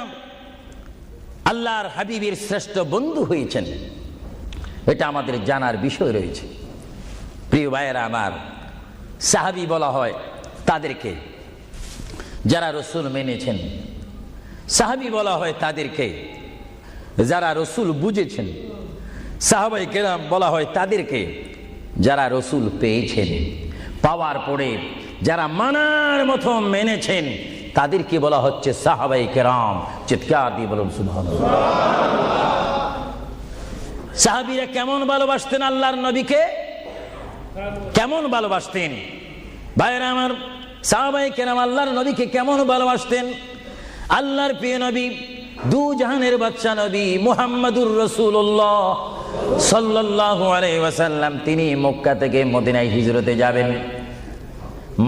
আল্লাহর হাবিবের শ্রেষ্ঠ বন্ধু হয়েছেন, এটা আমাদের জানার বিষয় রয়েছে। প্রিয় ভাইয়েরা আমার, সাহাবী বলা হয় তাদেরকে যারা রসুল মেনেছেন, সাহাবী বলা হয় তাদেরকে যারা রসুল বুঝেছেন, সাহাবায়ে কেরাম বলা হয় তাদেরকে যারা রসুল পেয়েছেন, পাওয়ার পরে যারা মানার মতো মেনেছেন, তাদেরকে বলা হচ্ছে সাহাবায়ে কেরাম। চিৎকার দিয়ে বলুন সুবহানাল্লাহ। সাহাবীরা কেমন ভালোবাসতেন আল্লাহর নবীকে? কেমন ভালোবাসতেন ভাইরা আমার? সাহাবায়ে কেরাম আল্লাহর নবীকে কেমন ভালোবাসতেন? আল্লাহর প্রিয় নবী, দু জাহানের বাদশা নবী মুহাম্মাদুর রাসূলুল্লাহ সাল্লাল্লাহু আলাইহি ওয়াসাল্লাম, তিনি মক্কা থেকে মদিনায় হিজরতে যাবেন।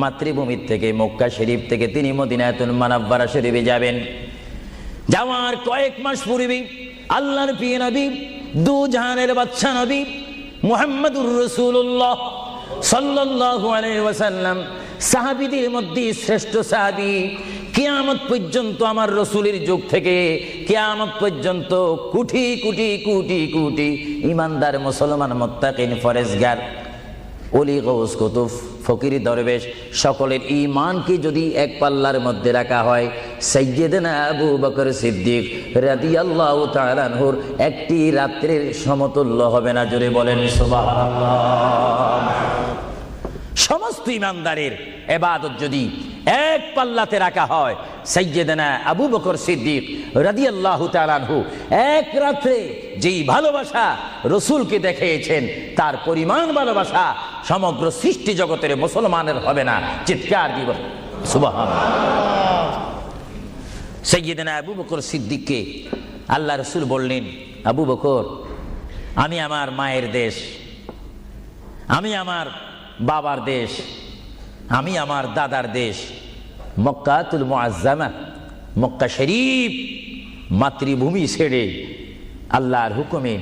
মাতৃভূমি থেকে মক্কা শরীফ থেকে তিনি মদিনাতুল মুনাওয়ারা শরীফে যাবেন। যাওয়ার কয়েক মাস পূর্বে আল্লাহর প্রিয় নবী, দু জাহানের বাদশা নবী মুহাম্মাদুর রাসূলুল্লাহ সাল্লাল্লাহু আলাইহি ওয়াসাল্লাম, সাহাবীদের মধ্যে শ্রেষ্ঠ সাহাবী, কিয়ামত পর্যন্ত আমার রসুলের যুগ থেকে কিয়ামত পর্যন্ত কোটি কোটি কোটি কোটি ইমানদার মুসলমান মুত্তাকিন ফরেজগার ওলি গৌস কুতুব ফকির দরবেশ সকলের ঈমানকে যদি এক পাল্লার মধ্যে রাখা হয়, সাইয়্যিদনা আবু বকর সিদ্দিক রাদিয়াল্লাহু তাআলা আনহুর একটি রাত্রির সমতুল্য হবে না। জোরে বলেন সুবহানাল্লাহ। সমস্ত ইমানদারের ইবাদত যদি এক পাল্লাতে রাখা হয়, সাইয়্যিদনা আবু বকর সিদ্দিক রাদিয়াল্লাহু তাআলা আনহু এক রাতে যেই ভালোবাসা রসুলকে দেখিয়েছেন, তার পরিমাণ ভালোবাসা সমগ্র সৃষ্টি জগতের মুসলমানের হবে না। চিৎকার দিব সুবহানাল্লাহ। সাইয়্যিদনা আবু বকর সিদ্দিককে আল্লাহ রসুল বললেন, আবু বকর, আমি আমার মায়ের দেশ, আমি আমার বাবার দেশ, আমি আমার দাদার দেশ মক্কাতুল মুআজ্জামা, মক্কা শরীফ মাতৃভূমি ছেড়ে আল্লাহর হুকুমে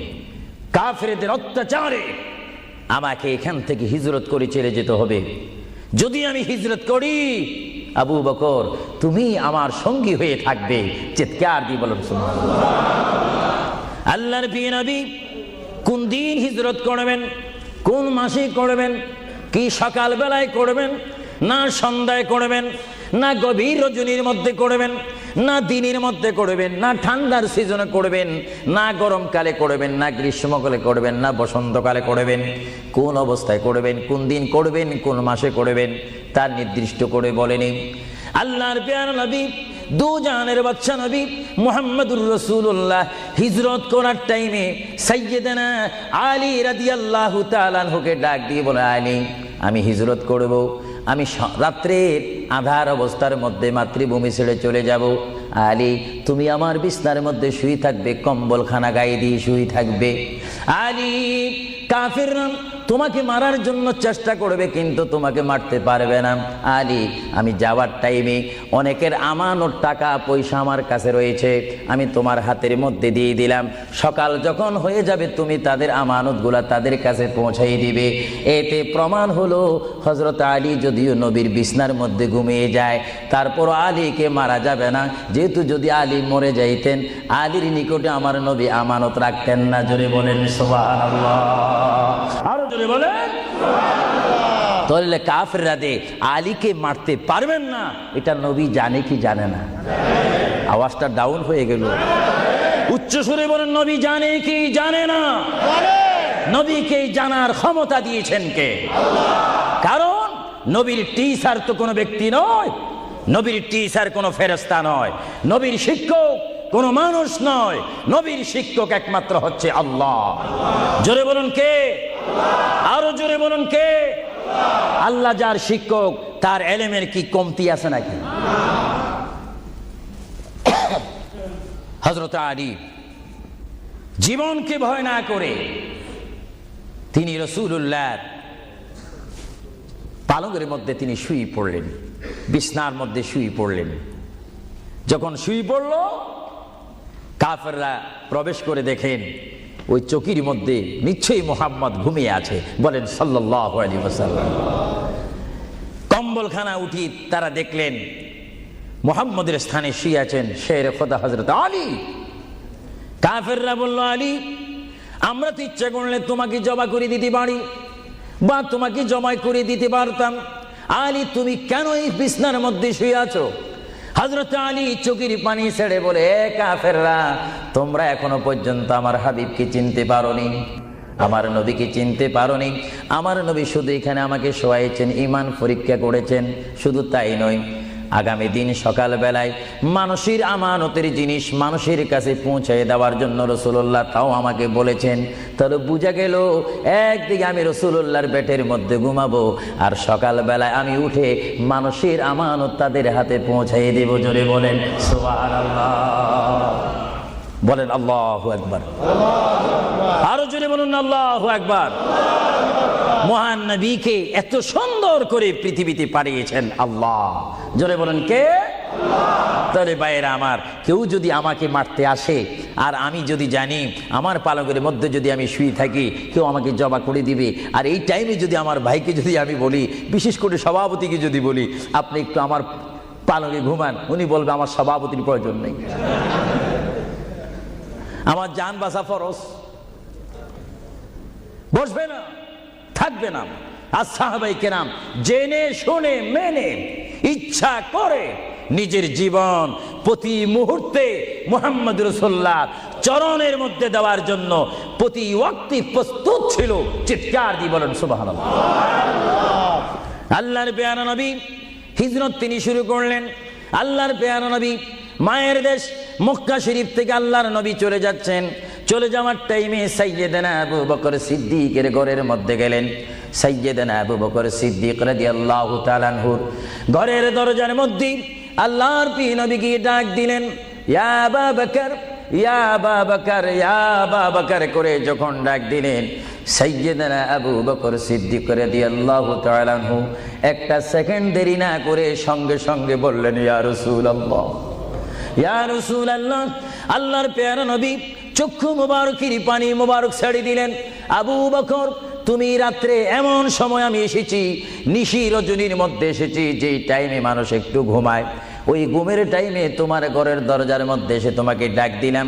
কাফেরদের অত্যাচারে আমাকে এখান থেকে হিজরত করে চলে যেতে হবে। যদি আমি হিজরত করি, আবু বকর তুমি আমার সঙ্গী হয়ে থাকবে। চিৎকার দিয়ে বলুন সুবহানাল্লাহ। আল্লাহর প্রিয় নবী কোন দিন হিজরত করবেন, কোন মাসে করবেন, কি সকাল বেলায় করবেন, না সন্ধ্যায় করবেন, না গভীর রজনীর মধ্যে করবেন, না দিনের মধ্যে করবেন, না ঠান্ডার সিজনে করবেন, না গরমকালে করবেন, না গ্রীষ্মকালে করবেন, না বসন্তকালে করবেন, কোন অবস্থায় করবেন, কোন দিন করবেন, কোন মাসে করবেন, তার নির্দিষ্ট করে বলেনি। আল্লাহর প্যারা নবী, দু জাহানের বাদশা নবী মুহাম্মাদুর রাসূলুল্লাহ হিজরত করার টাইমে সাইয়্যিদানা আলী রাদিয়াল্লাহু তাআলা আনহুকে ডাক দিয়ে বলে, আলী আমি হিজরত করব, আমি রাত্রের আধার অবস্থার মধ্যে মাতৃভূমি ছেড়ে চলে যাব। আলী তুমি আমার বিছনার মধ্যে শুয়ে থাকবে, কম্বলখানা গায়ে দিয়ে শুয়ে থাকবে। আলী কাফিররা তোমাকে মারার জন্য চেষ্টা করবে, কিন্তু তোমাকে মারতে পারবে না। আলী আমি যাওয়ার টাইমে অনেকের আমানত টাকা পয়সা আমার কাছে রয়েছে, আমি তোমার হাতের মধ্যে দিয়ে দিলাম। সকাল যখন হয়ে যাবে তুমি তাদের আমানতগুলা তাদের কাছে পৌঁছাই দিবে। এতে প্রমাণ হলো হযরত আলী যদিও নবীর বিছনার মধ্যে ঘুমিয়ে যায়, তারপর আলীকে মারা যাবে না, যেহেতু যদি আলী মরে যাইতেন আলীর নিকটে আমার নবী আমানত রাখতেন না। জোরে বলেন সুবহানাল্লাহ। আরো জোরে বলেন। তাহলে কাফেররা দে আলীকে মারতে পারবেন না, এটা নবী জানে কি জানে না? আওয়াজটা ডাউন হয়ে গেল, উচ্চ সুরে বলেন নবী জানে কি জানে না? নবীকে জানার ক্ষমতা দিয়েছেন কে? কারণ নবীর টিচার তো কোনো ব্যক্তি নয়, নবীর টিচার কোনো ফেরেশতা নয়, নবীর শিক্ষক কোনো মানুষ নয়, নবীর শিক্ষক একমাত্র হচ্ছে আল্লাহ। জোরে বলুন কে? আরো জোরে বলুন কে? আল্লাহ যার শিক্ষক, তার এলেমের কি কমতি আছে নাকি? হযরত আলী জীবনকে ভয় না করে তিনি রাসূলুল্লাহ পালঙ্কের মধ্যে তিনি শুয়ে পড়লেন, বিছনার মধ্যে শুয়ে পড়লেন। যখন শুয়ে পড়ল, কাফেররা প্রবেশ করে দেখেন ওই চকির মধ্যে নিশ্চয়ই মুহাম্মদ ঘুমিয়ে আছে। বলেন সাল্লাল্লাহু আলাইহি ওয়াসাল্লাম। কম্বলখানা উঠি তারা দেখলেন মুহাম্মদের স্থানে শুয়ে আছেন শের খোদা হযরত আলী। কাফেররা বলল, আলী, আমরা তো ইচ্ছা করলে তোমাকে জমা করে দিতে পারি বা তোমাকে জমা করে দিতে পারতাম। আলী, তুমি কেন এই বিছনার মধ্যে শুয়ে আছো? হযরত আলী চোখের পানি ছেড়ে বলে, এ কাফেররা, তোমরা এখনো পর্যন্ত আমার হাবিবকে চিনতে পারোনি, আমার নবীকে চিনতে পারোনি। আমার নবী শুধু এখানে আমাকে শোয়াইছেন, ঈমান পরীক্ষা করেছেন। শুধু তাই নয়, আগামী দিন সকালবেলায় মানুষের আমানতের জিনিস মানুষের কাছে পৌঁছে দেওয়ার জন্য রাসূলুল্লাহ তাও আমাকে বলেছেন। তাহলে বুঝা গেল, একদিকে আমি রাসূলুল্লাহর পেটের মধ্যে ঘুমাবো, আর সকালবেলায় আমি উঠে মানুষের আমানত তাদের হাতে পৌঁছাই দেব। জোরে বলেন সুবহানাল্লাহ। বলেন আল্লাহু আকবার। আরো জোরে বলুন আল্লাহু আকবার। মহান নবীকে এত সুন্দর করে পৃথিবীতে পাঠিয়েছেন আল্লাহ। জোরে বলেন কে? তাহলে ভাইয়েরা আমার, কেউ যদি আমাকে মারতে আসে আর আমি যদি জানি আমার পালকের মধ্যে যদি আমি শুয়ে থাকি, কেউ আমাকে জবা করে দিবে, আর এই টাইমে যদি আমার ভাইকে যদি আমি বলি, বিশেষ করে সভাপতিকে যদি বলি, আপনি একটু আমার পালকে ঘুমান, উনি বলবে আমার সভাপতির প্রয়োজন নেই, আমার জান বাঁচা ফরজ, বসবে না, থাকবে না। আর সাহাবায়ে কেরাম জেনে শুনে মেনে ইচ্ছা করে নিজের জীবন প্রতি মুহূর্তে মুহাম্মদ রাসূলুল্লাহ চরণের মধ্যে দেওয়ার জন্য প্রতি ওয়াক্তে প্রস্তুত ছিল। চিৎকার দিয়ে বলেন সুবহানাল্লাহ। আল্লাহর পেয়ারা নবী হিজরত তিনি শুরু করলেন। আল্লাহর পেয়ারা নবী মায়ের দেশ মক্কা শরীফ থেকে আল্লাহর নবী চলে যাচ্ছেন। চলে যাওয়ার টাইমে সাইয়্যিদানা আবু বকর সিদ্দিকের ঘরের মধ্যে গেলেন। সাইয়্যিদানা আবু বকর সিদ্দিক রাদিয়াল্লাহু তাআলা আনহু ঘরের দরজার মধ্যে আল্লাহর প্রিয় নবীকে ডাক দিলেন, ইয়া আবু বকর, ইয়া আবু বকর, ইয়া আবু বকর করে যখন ডাক দিলেন, সাইয়্যিদানা আবু বকর সিদ্দিক রাদিয়াল্লাহু তাআলা আনহু একটা সেকেন্ড দেরি না করে সঙ্গে সঙ্গে বললেন, ইয়া রাসূলুল্লাহ, ইয়া রাসূলুল্লাহ। আল্লাহর প্যারা নবী চক্ষু মুবারকের পানি মুবারক ছেড়ে দিলেন, আবু বকর, তুমি রাত্রে এমন সময় আমি এসেছি, নিশি রজনীর মধ্যে এসেছি, যেই টাইমে মানুষ একটু ঘুমায়, ওই ঘুমের টাইমে তোমার ঘরের দরজার মধ্যে এসে তোমাকে ডাক দিলাম।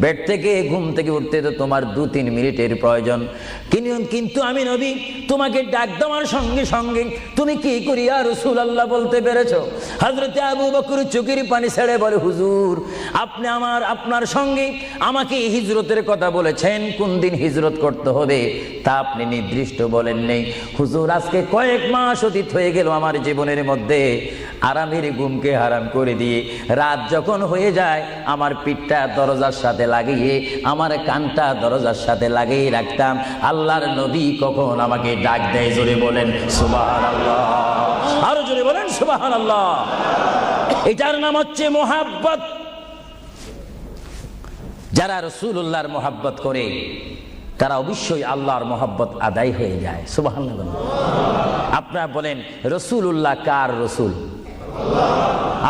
বেড থেকে ঘুম থেকে উঠতে তো তোমার 2-3 মিনিটের প্রয়োজন, কিন্তু আমি নবী তোমাকে ডাক দেওয়ার সঙ্গে সঙ্গে তুমি কি করিয়া রাসূলুল্লাহ বলতে পেরেছো? হযরতে আবু বকর চোখের পানি ছেড়ে বলে, হুজুর, আপনি আপনার সঙ্গে আমাকে হিজরতের কথা বলেছেন, কোন দিন হিজরত করতে হবে তা আপনি নির্দিষ্ট বলেন নেই। হুজুর, আজকে কয়েক মাস অতীত হয়ে গেল আমার জীবনের মধ্যে আরামের ঘুমকে হারাম করে দিয়ে রাত যখন হয়ে যায় আমার পিঠটা দরজার সাথে লাগিয়ে আমার কানটা দরজার সাথে লাগিয়ে রাখতাম। আল্লাহর নবী কখন আমাকে ডাক দেয়, জোরে বলেন সুবহানাল্লাহ। আরো জোরে বলেন সুবহানাল্লাহ। এটার নাম হচ্ছে মুহাব্বত। যারা রাসূলুল্লাহর মুহাব্বত করে তারা অবশ্যই আল্লাহর মুহাব্বত আদায় হয়ে যায়। সুবহানাল্লাহ। আপনারা বলেন, রাসূলুল্লাহ কার রাসূল?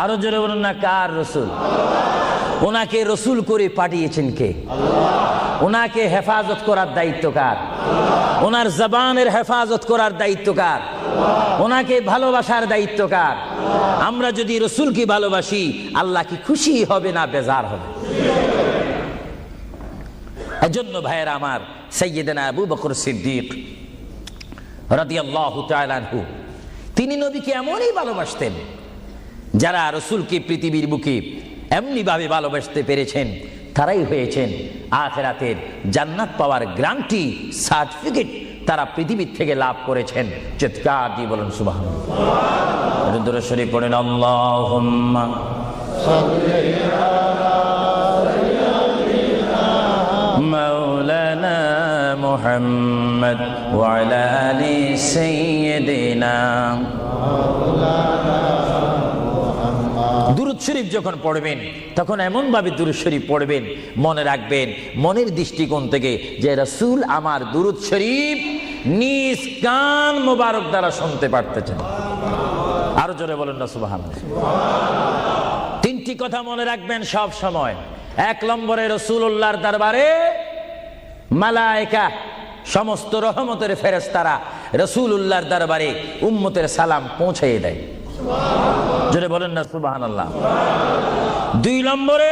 আরো জোরে বলুন না, কার রাসূল? ওনাকে রসুল করে পাঠিয়েছেন কে? ওনাকে হেফাজত করার দায়িত্ব কার? ওনার জবানের হেফাজত করার দায়িত্ব কার? ওনাকে ভালোবাসার দায়িত্ব কার? আমরা যদি রসুলকে ভালোবাসি, আল্লাহ কি খুশি হবে না বেজার হবে? এজন্য ভাইয়েরা আমার, সাইয়্যিদানা আবু বকর সিদ্দিক রাদিয়াল্লাহু তাআলা আনহু, তিনি নবীকে এমনই ভালোবাসতেন, যারা রাসূলকে পৃথিবীর বুকে এমনি ভাবে ভালোবাসতে পেরেছেন তারাই হয়েছেন আখিরাতের জান্নাত পাওয়ার গ্যারান্টি সার্টিফিকেট তারা পৃথিবীর থেকে লাভ করেছেন। চিৎকার দিয়ে বলুন সুবহানাল্লাহ। দরুদ শরীফ পড়েন, আল্লাহুম্মা মাওলানা মুহাম্মদ ওয়া আলা আলি সাইয়্যিদিনা। দুরূদ শরীফ যখন পড়বেন তখন এমন ভাবে দুরূদ শরীফ পড়বেন, মনে রাখবেন মনের দৃষ্টিকোণ থেকে যে রাসূল আমার দুরূদ শরীফ নিজ কান মোবারক দ্বারা শুনতে পারতেছেন। আরো জোরে বলেন না সুবহানাল্লাহ। তিনটি কথা মনে রাখবেন সব সময়। এক নম্বরে রাসূলুল্লাহর দরবারে মালায়েকা সমস্ত রহমতের ফেরেশতারা রাসূলুল্লাহর দরবারে উম্মতের সালাম পৌঁছিয়ে দেয়। জোরে বলেন না সুবহানাল্লাহ। দুই নম্বরে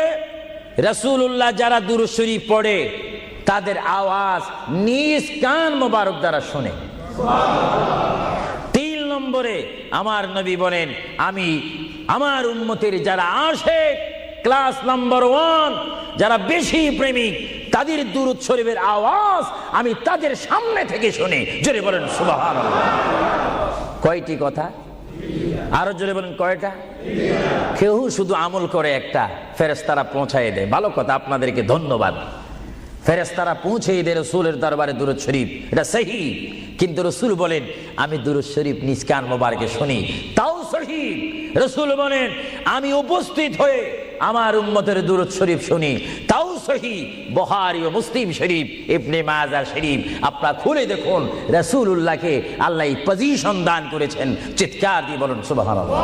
রাসূলুল্লাহ যারা দুরূদ শরীফ পড়ে তাদের আওয়াজ নিজ কান মোবারক দ্বারা শুনে। তিন নম্বরে আমার নবী বলেন, আমি আমার উম্মতের যারা আশিক ক্লাস নাম্বার 1, যারা বেশি প্রেমিক, তাদের দুরূদ শরীফের আওয়াজ আমি তাদের সামনে থেকে শুনি। জোরে বলেন সুবহানাল্লাহ। কয়টি কথা? আরো জোরে বলেন কয়টা? কেউ শুধু আমল করে একটা, ফেরেশতারা পৌঁছায় দেয়। ভালো কথা, আপনাদেরকে ধন্যবাদ। ফেরেশতারা পৌঁছে দেয় রাসূলের দরবারে দুরূদ শরীফ, এটা সহিহ। কিন্তু রাসূল বলেন আমি দুরূদ শরীফ নিজ কান মোবারকে শুনি, তাও সহিহ। রাসূল বলেন আমি উপস্থিত হয়ে আমার উম্মতের দুরূদ শরীফ শুনি, তাও সহিহ। বুখারী ও মুসলিম শরীফ, ইবনে মাজাহ শরীফ আপনারা খুলে দেখুন, রাসূলুল্লাহকে আল্লাহ এই পজিশন দান করেছেন। চিৎকার দিয়ে বলুন সুবহানাল্লাহ।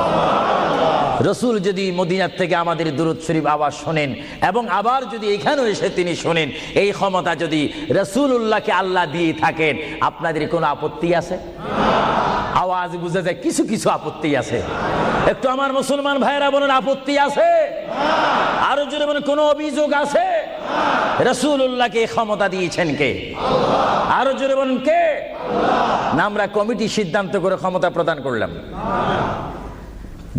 রাসূল যদি মদিনার থেকে আমাদের দুরূদ শরীফ আওয়াজ শোনেন এবং আবার যদি এখানেও এসে তিনি শোনেন, এই ক্ষমতা যদি রাসূলুল্লাহকে আল্লাহ দিয়ে থাকেন, আপনাদের কোনো আপত্তি আছে? আওয়াজ বুঝা যায়, কিছু কিছু আপত্তি আছে। একটু আমার মুসলমান ভাইয়েরা বলেন আপত্তি আছে? আরো জোরে বলেন কোনো অভিযোগ আছে? রাসূলুল্লাহকে ক্ষমতা দিয়েছেন কে? আরো জোরে বলেন কে? না আমরা কমিটি সিদ্ধান্ত করে ক্ষমতা প্রদান করলাম?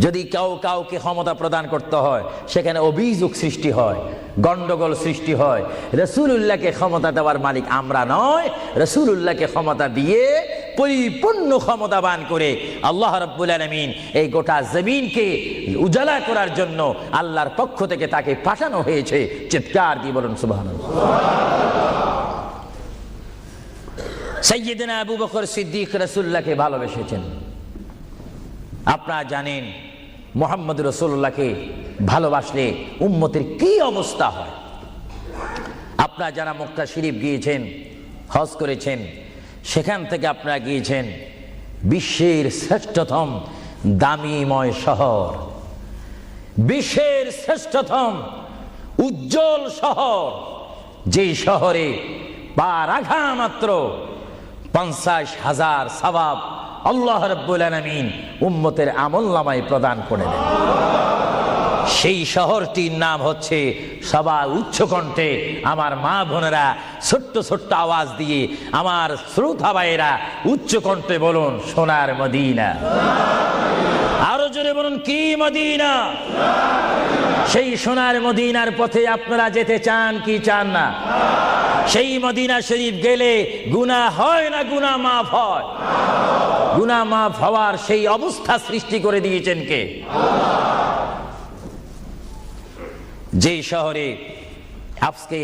যদি কাউকে ক্ষমতা প্রদান করতে হয় সেখানে অভিযোগ সৃষ্টি হয়, গন্ডগোল সৃষ্টি হয়। রাসূলুল্লাহকে ক্ষমতা দেওয়ার মালিক আমরা নয়। রাসূলুল্লাহকে ক্ষমতা দিয়ে পরিপূর্ণ ক্ষমতাবান করে আল্লাহ রাব্বুল আলামিন এই গোটা জমিনকে উজালা করার জন্য আল্লাহর পক্ষ থেকে তাকে পাঠানো হয়েছে। চিৎকার দিয়ে বলুন সুবহানাল্লাহ। সাইয়্যিদনা আবু বকর সিদ্দিক রাসূলুল্লাহকে ভালোবেসেছেন। আপনারা জানেন মুহাম্মদ রাসূলুল্লাহকে ভালোবাসলে উম্মতের কি অবস্থা হয়। আপনারা যারা মক্কা শরীফ গিয়েছেন, হজ করেছেন, সেখান থেকে আপনারা গিয়েছেন বিশ্বের শ্রেষ্ঠতম দামিময় শহর, বিশ্বের শ্রেষ্ঠতম উজ্জ্বল শহর, যে শহরে পা রাখা মাত্র 50,000 সওয়াব আল্লাহ রাব্বুল আলামিন উম্মতের আমলনামায় প্রদান করে দেন। সেই শহরটির নাম হচ্ছে, সবাই উচ্চ কণ্ঠে আমার মা বোনেরা ছোট্ট ছোট্ট আওয়াজ দিয়ে, আমার শ্রোতা ভাইয়েরা উচ্চ কণ্ঠে বলুন সোনার মদিনা। আরো জোরে বলুন কি মদিনা? সেই সোনার মদিনার পথে আপনারা যেতে চান কি চান না? সেই মদিনা শরীফ গেলে গুনাহ হয় না গুনাহ মাফ হয়? গুনাহ মাফ হওয়ার সেই অবস্থা সৃষ্টি করে দিয়েছেন কে? যে শহরে আজকে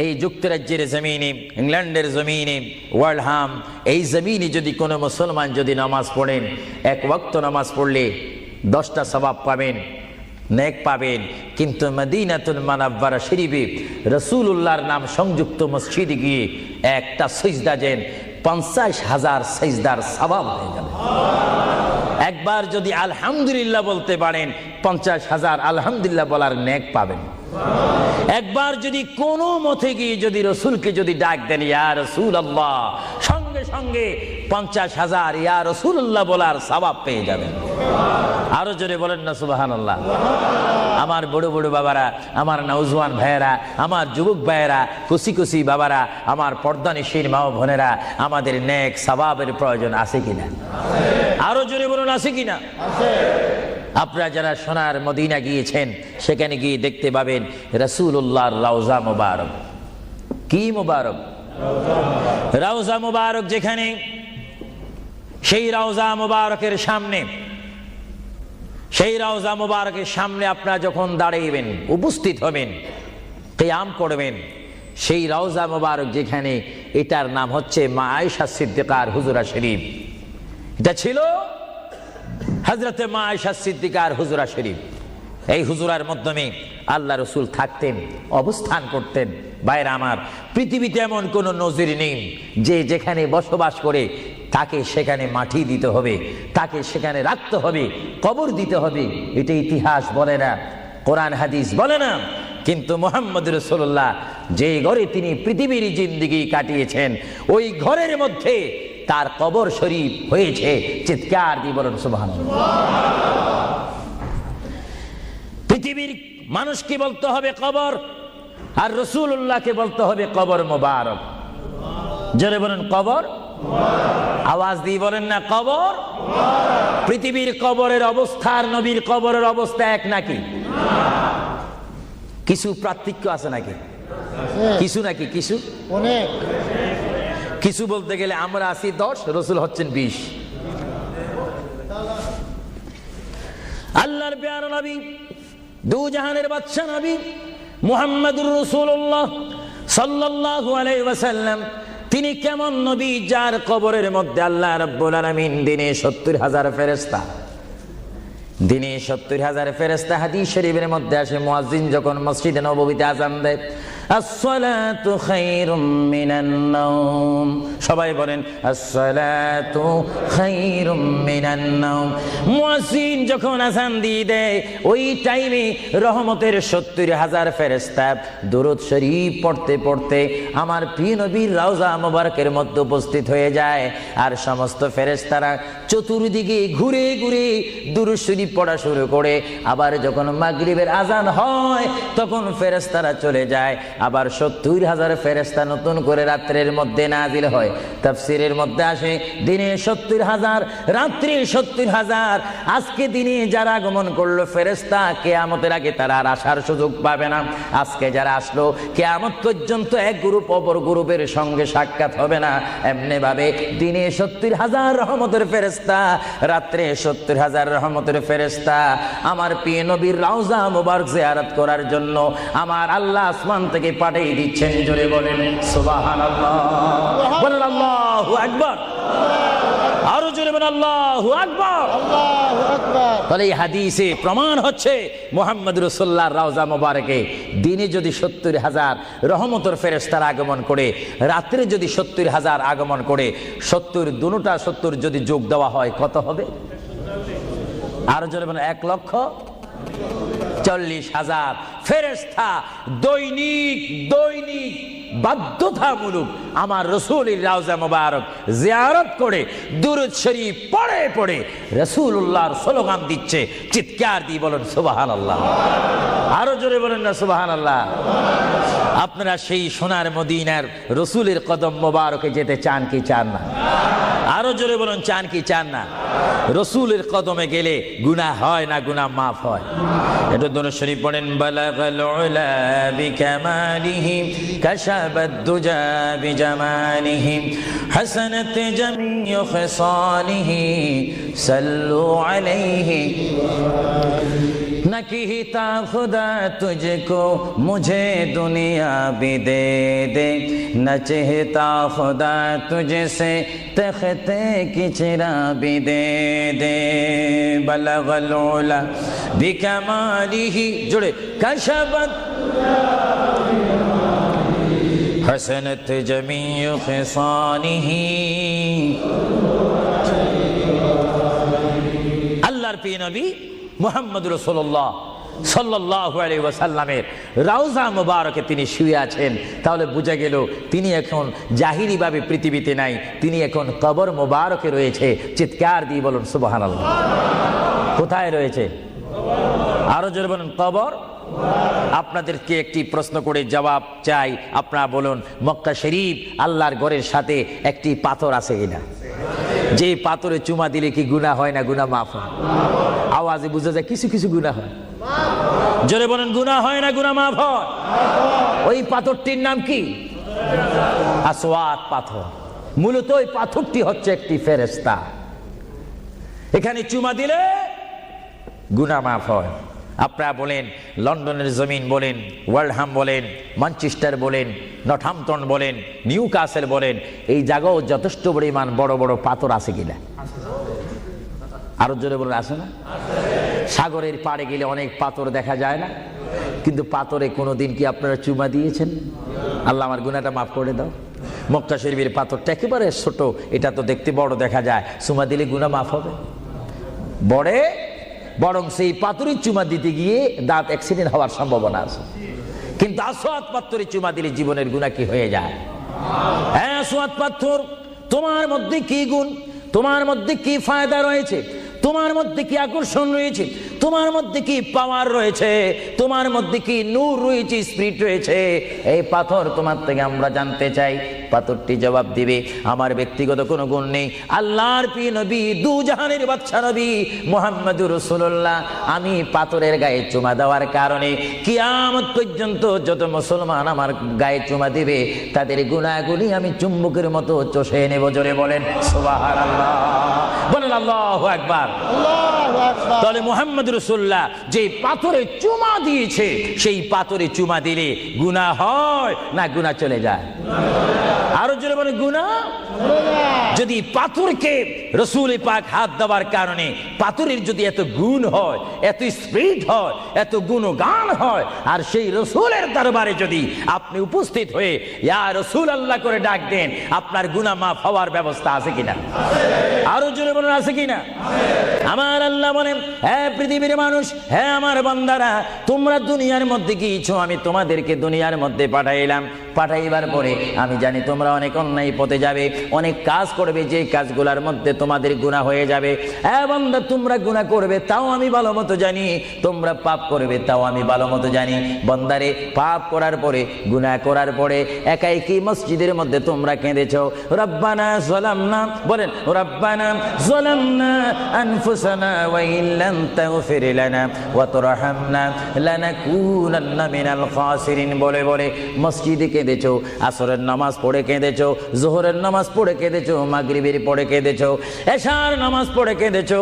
এই যুক্তরাজ্যের জমিনে, ইংল্যান্ডের জমিনে, ওয়ার্ল্ডহাম এই জমিনে যদি কোনো মুসলমান যদি নামাজ পড়েন, এক ওয়াক্ত নামাজ পড়লে 10টা সওয়াব পাবেন, নেক পাবেন। কিন্তু মদিনাতুল মুনাওয়ারা শরীফে রাসূলুল্লাহর নাম সংযুক্ত মসজিদে গিয়ে একটা সিজদা দেন, 50,000 সিজদার সওয়াব হয়ে যাবে। একবার যদি আলহামদুলিল্লাহ বলতে পারেন, 50,000 আলহামদুলিল্লাহ বলার নেক পাবেন। একবার যদি কোনো মতে গিয়ে যদি রাসূলকে যদি ডাক দেন ইয়া রাসূলুল্লাহ, সঙ্গে সঙ্গে 50,000 ইয়া রাসূলুল্লাহ বলার সওয়াব পেয়ে যাবেন। আরো জোরে বলেন না সুবহানাল্লাহ। আমার বড় বড় বাবারা, আমার নওজওয়ান ভাইয়েরা, আমার যুবক ভাইয়েরা, কুসি কুসি বাবারা, আমার পর্দানিশীন মা ও বোনেরা, আমাদের নেক সওয়াবের প্রয়োজন আছে কিনা? আরো জোরে বলুন আছে কিনা? আপনারা যারা সোনার মদিনা গিয়েছেন সেখানে গিয়ে দেখতে পাবেন রাসূলুল্লাহর রওজা মুবারক। কি মুবারক? রওজা মুবারক। যেখানে সেই রওজা মুবারকের সামনে, সেই রওজা মুবারকের সামনে আপনারা যখন দাঁড়াইবেন, উপস্থিত হবেন, কিয়াম করবেন, সেই রওজা মুবারক যেখানে, এটার নাম হচ্ছে মা আয়েশা সিদ্দিকার হুজরা শরীফ। এটা ছিল হযরতে মা আয়েশা সিদ্দিকার হুজরা শরীফ। এই হুজরার মাধ্যমে আল্লাহ রসুল থাকতেন, অবস্থান করতেন। ভাইরা আমার, পৃথিবীতে এমন কোন নজির নেই যে যেখানে বসবাস করে তাকে সেখানে মাটি দিতে হবে, তাকে সেখানে রাখতে হবে, কবর দিতে হবে। এটা ইতিহাস বলে না, কোরআন হাদিস বলে না। কিন্তু মুহাম্মদ রাসূলুল্লাহ যে ঘরে তিনি পৃথিবীর জিন্দেগি কাটিয়েছেন, ওই ঘরের মধ্যে তার কবর শরীফ হয়েছে। চিৎকার দিয়ে বলেন সুবহানাল্লাহ। পৃথিবীর মানুষকে বলতে হবে কবর, আর রাসূলুল্লাহকে বলতে হবে কবর মুবারক। জোরে বলেন কবর, আওয়াজ দিয়ে বলেন না কবর। পৃথিবীর কবরের অবস্থা আর নবীর কবরের অবস্থা এক নাকি? কিছু পার্থক্য আছে নাকি? কিছু নাকি? কিছু অনেক। কিছু বলতে গেলে আমরা আছি 10, রাসূল হচ্ছেন 20। আল্লাহর প্যারা নবী, দু জাহানের বাদশা নবী মুহাম্মদুর রাসূলুল্লাহ সাল্লাল্লাহু আলাইহি ওয়াসাল্লাম, তিনি কেমন নবী যার কবরের মধ্যে আল্লাহ রাব্বুল আলামিন দিনে 70,000 ফেরেশতা, দিনে 70,000 ফেরেশতা। হাদিস শরীফের মধ্যে আসে মুয়াজ্জিন যখন মসজিদে নববীতে আযান দেয়, আসসালাতু খায়রুম মিনান নাওম, সবাই বলেন আসসালাতু খায়রুম মিনান নাওম। মুয়াজ্জিন যখন আযান দিয়ে দেয়, ওই টাইমে রহমতের 70,000 ফেরেশতা দুরূদ শরীফ পড়তে পড়তে আমার প্রিয় নবীর রওজা মুবারকের মধ্যে উপস্থিত হয়ে যায়। আর সমস্ত ফেরেশতারা চতুর্দিকে ঘুরে ঘুরে দুরূদ শরীফ পড়া শুরু করে। আবার যখন মাগরিবের আযান হয়, তখন ফেরেশতারা চলে যায়। আবার 70,000 ফেরেশতা নতুন করে রাত্রের মধ্যে নাজিল হয়। তাফসীরের মধ্যে আসে দিনে 70,000, রাত্রে 70,000। আজকে দিনে যারা আগমন করলো ফেরেশতা, কিয়ামতের আগে তারা আর আসার সুযোগ পাবে না। আজকে যারা আসলো, কিয়ামত পর্যন্ত এক গ্রুপ অপর গ্রুপের সঙ্গে সাক্ষাৎ হবে না। এমনি ভাবে দিনে 70,000 রহমতের ফেরেশতা, রাত্রে 70,000 রহমতের ফেরেশতা আমার প্রিয় নবীর রওজা মুবারক জিয়ারত করার জন্য আমার আল্লাহ আসমান থেকে পাঠিয়ে দিচ্ছেন। জোরে বলেন সুবহানাল্লাহ, বলেন আল্লাহু আকবার, আরো জোরে বলেন আল্লাহু আকবার, আল্লাহু আকবার। তাহলে এই হাদিসে প্রমাণ হচ্ছে মুহাম্মদ রাসূলুল্লাহর রওজা মুবারকে দিনে যদি 70,000 রহমতের ফেরেশতার আগমন করে, রাত্রে যদি 70,000 আগমন করে, 70 দুটোটা 70 যদি যোগ দেওয়া হয় কত হবে? আরো জোরে বলেন 1,40,000 ফেরেশতা দৈনিক দৈনিক বাধ্যতামূলক আমার রাসূলের রওজা মুবারক জিয়ারত করে দুরূদ শরীফ পড়ে পড়ে রাসূলুল্লাহর স্লোগান দিচ্ছে। চিৎকার দিয়ে বলেন সুবহানাল্লাহ, আরো জোরে বলেন না সুবহানাল্লাহ। আপনারা সেই সোনার মদিনার রাসূলের কদম মুবারকে যেতে চান কি চান না? আরো জোরে বলেন চান কি চান না? রাসূলের কদমে গেলে গুনাহ হয় না, গুনাহ মাফ হয়। এটা দরুদ শরীফ পড়েন, বালাগাল উলা বিকামালিহি কাশাবাদ দুজা বিজামালিহি হাসানাত জামিউ খিসালিহি সাল্লু আলাইহি नकीता खुदा तुझको मुझे दुनिया भी दे दे, न चाहता खुदा तुझसे तख्ते की चिरा भी दे दे। बलगल उला बिकमालिही, जुड़े कशबत हसनत जमीउ खिसानिही। अल्लाहर प्रिय नबी মুহাম্মদ রাসূলুল্লাহ সাল্লাল্লাহু আলাইহি ওয়াসাল্লামের রাউজা মুবারকে তিনি শুয়ে আছেন, তাহলে বোঝা গেল তিনি এখন জাহিরিভাবে পৃথিবীতে নাই, তিনি এখন কবর মুবারকে রয়েছে। চিৎকার দিয়ে বলুন সুবহানাল্লাহ। কোথায় রয়েছে? আরো জোরে বলুন, কবর। আপনাদেরকে একটি প্রশ্ন করে জবাব চাই, আপনারা বলুন, মক্কা শরীফ আল্লাহর ঘরের সাথে একটি পাথর আছে কিনা? যে পাথরে চুমা দিলে কি গুনাহ হয় না গুনাহ মাফ হয়? আওয়াজে বুঝা যায় কিছু কিছু গুনাহ হয়। জোরে বলেন, গুনাহ হয় না গুনাহ মাফ হয়? ওই পাথরটির নাম কি? আসওয়াদ পাথর। মূলত ওই পাথরটি হচ্ছে একটি ফেরেশতা। এখানে চুমা দিলে গুনাহ মাফ হয়। আপনারা বলেন, লন্ডনের জমিন বলেন, ওয়ালহাম বলেন, ম্যানচেস্টার বলেন, নর্থহ্যাম্পটন বলেন, নিউ কাসেল বলেন, এই জায়গাও যথেষ্ট পরিমাণ বড় বড় পাথর আছে কিনা? আরো জোরে বলেন, আছে না? সাগরের পাড়ে গেলে অনেক পাথর দেখা যায় না? কিন্তু পাথরে কোনোদিন কি আপনারা চুমা দিয়েছেন? আল্লাহ আমার গুনাহটা মাফ করে দাও। মক্কা শরীফের পাথরটা একেবারে ছোট, এটা তো দেখতে বড় দেখা যায়, চুমা দিলে গুনাহ মাফ হবে? বরং সেই পাথরে চুমা দিতে গিয়ে দাঁত অ্যাক্সিডেন্ট হওয়ার সম্ভাবনা আছে। কিন্তু আসওয়াদ পাথরে চুমা দিলে জীবনের গুনাহ কি হয়ে যায়? হ্যাঁ, আসওয়াদ পাথর, তোমার মধ্যে কি গুণ, তোমার মধ্যে কি ফায়দা রয়েছে, তোমার মধ্যে কি আকর্ষণ রয়েছে, তোমার মধ্যে কি পাওয়ার রয়েছে, তোমার মধ্যে কি নূর রয়েছে, স্পিরিট রয়েছে, এই পাথর তোমার থেকে আমরা জানতে চাই। পাথরটি জবাব দিবে, আমার ব্যক্তিগত কোনো গুণ নেই, আল্লাহর প্রিয় নবী, দু জাহানের বাদশা নবী মুহাম্মদুর রাসূলুল্লাহ, আমি পাথরের গায়ে চুমা দেওয়ার কারণে কিয়ামত পর্যন্ত যত মুসলমান আমার গায়ে চুমা দিবে তাদের গুনাহগুলি আমি চুম্বকের মতো চষে নেব। জোরে বলেন সুবহানাল্লাহ, বলেন আল্লাহু আকবার। তাহলে মুহাম্মদ রাসূলুল্লাহ যে পাথরে চুমা দিয়েছে, সেই পাথরে চুমা দিলে গুনাহ হয় না গুনাহ চলে যায়? আরো জোরে বলে, গুনাহ। যদি পাথরকে রাসূল পাক হাত দেওয়ার কারণে পাথরের যদি এত গুণ হয়, এত স্পিরিট হয়, এত গুণগান হয়, আর সেই রাসূলের দরবারে যদি আপনি উপস্থিত হয়ে ইয়া রাসূলুল্লাহ করে ডাক দেন, আপনার গুনাহ মাফ হওয়ার ব্যবস্থা আছে কিনা? আরো জোরে বলেন, আছে কিনা? আমার আল্লাহ বলেন, হ্যাঁ পৃথিবীর মানুষ, হ্যাঁ আমার বান্দারা, তোমরা দুনিয়ার মধ্যে গিয়েছো, আমি তোমাদেরকে দুনিয়ার মধ্যে পাঠাইলাম। পাঠাইবার পরে আমি জানি তোমরা অনেক অন্যায় পথে যাবে, অনেক কাজ করবে, যে কাজগুলোর মধ্যে তোমাদের গুনাহ হয়ে যাবে। হ্যাঁ বান্দা, তোমরা গুনাহ করবে তাও আমি ভালো মতো জানি, তোমরা পাপ করবে তাও আমি ভালো মতো জানি। বান্দারে, পাপ করার পরে, গুনাহ করার পরে একাই কি মসজিদের মধ্যে তোমরা কেঁদেছো, রব্বানা যালামনা, বলেন রব্বানা যালামনা আনফুসানা ওয়া ইল্লাম তাগফির লানা ওয়া তুরহামনা লানাকুনান্না মিনাল খাসিরিন বলে বলে মসজিদে কেঁদেছো, আসরের নামাজ পড়ে কেঁদেছো, যোহরের নামাজ পড়ে কেঁদেছো, মাগরিবের পড়ে কেঁদেছো, এশার নামাজ পড়ে কেঁদেছো।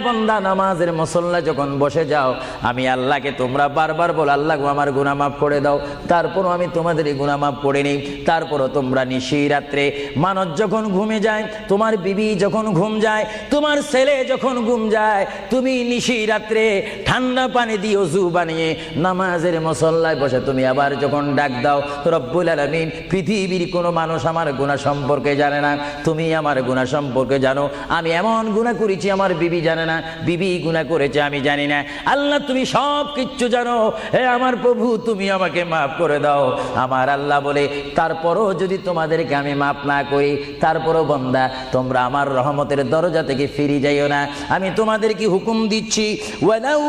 বান্দা, নামাজের মুসল্লা যখন বসে যাও, আমি আল্লাহকে তোমরা বারবার বল, আল্লাহ আমার গুনাহ মাফ করে দাও। তারপরও আমি তোমাদের গুনাহ মাফ করে নিই। তারপরও তোমরা নিশি রাত্রে, মানুষ যখন ঘুমে যায়, তোমার বিবি যখন ঘুম যায়, তোমার ছেলে যখন ঘুম যায়, তুমি নিশি রাত্রে ঠান্ডা পানি দিয়ে ওযু বানিয়ে নামাজের মুসল্লায় বসে তুমি আবার যখন ডাক দাও, রব্বুল আলামিন, পৃথিবীর কোনো মানুষ আমার গুনাহ সম্পর্কে জানে না, তুমি আমার গুনাহ সম্পর্কে জানো। আমি এমন গুনাহ করেছি আমার বিবি জানে না, বিবি গুনাহ করেছে আমি জানি না। আল্লাহ, তুমি সব কিচ্ছু জানো। হে আমার প্রভু, তুমি আমাকে মাফ করে দাও। আমার আল্লাহ বলে, তারপরও যদি তোমাদেরকে আমি মাফ না করি, তারপরও বান্দা, তোমরা আমার রহমতের দরজা থেকে ফিরে যাইও না। আমি তোমাদেরকে হুকুম দিচ্ছি, ওয়ালাউ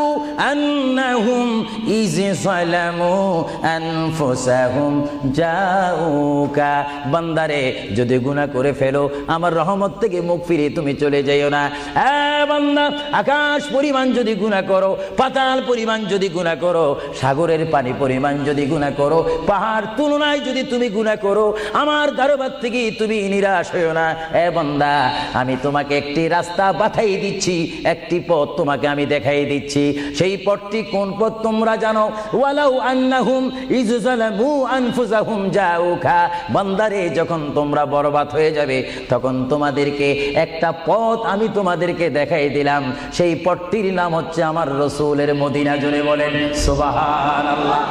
আন্নাহুম ইয যালামু আনফুসাহুম জাউকা, বান্দারে, যদি গুনাহ করে ফেলো, আমার রহমত থেকে মুখ ফিরে তুমি চলে যাইও না। বান্দা, আকাশ পরিমাণ যদি গুনাহ করো, পাতাল পরিমাণ যদি গুনাহ করো, সাগরের পানি পরিমাণ যদি গুনাহ করো, পাহাড় তুলনায় যদি তুমি গুনাহ করো, আমার দরবার থেকে তুমি নিরাশ হইও না। বান্দা, আমি তোমাকে একটি রাস্তা বাতাই দিচ্ছি, একটি পথ তোমাকে আমি দেখাই দিচ্ছি। সেই পথটি কোন পথ তোমরা জানো? ওয়ালাউ আন্নাহুম ইয যালামু আনফুসাহুম জাউকা, বান্দারে, যখন তোমরা বরবাদ হয়ে যাবে, তখন তোমাদেরকে একটা পথ আমি তোমাদেরকে দেখাই দিলাম। সেই পথটির নাম হচ্ছে আমার রাসূলের মদিনা। জোরে বলেন সুবহানাল্লাহ।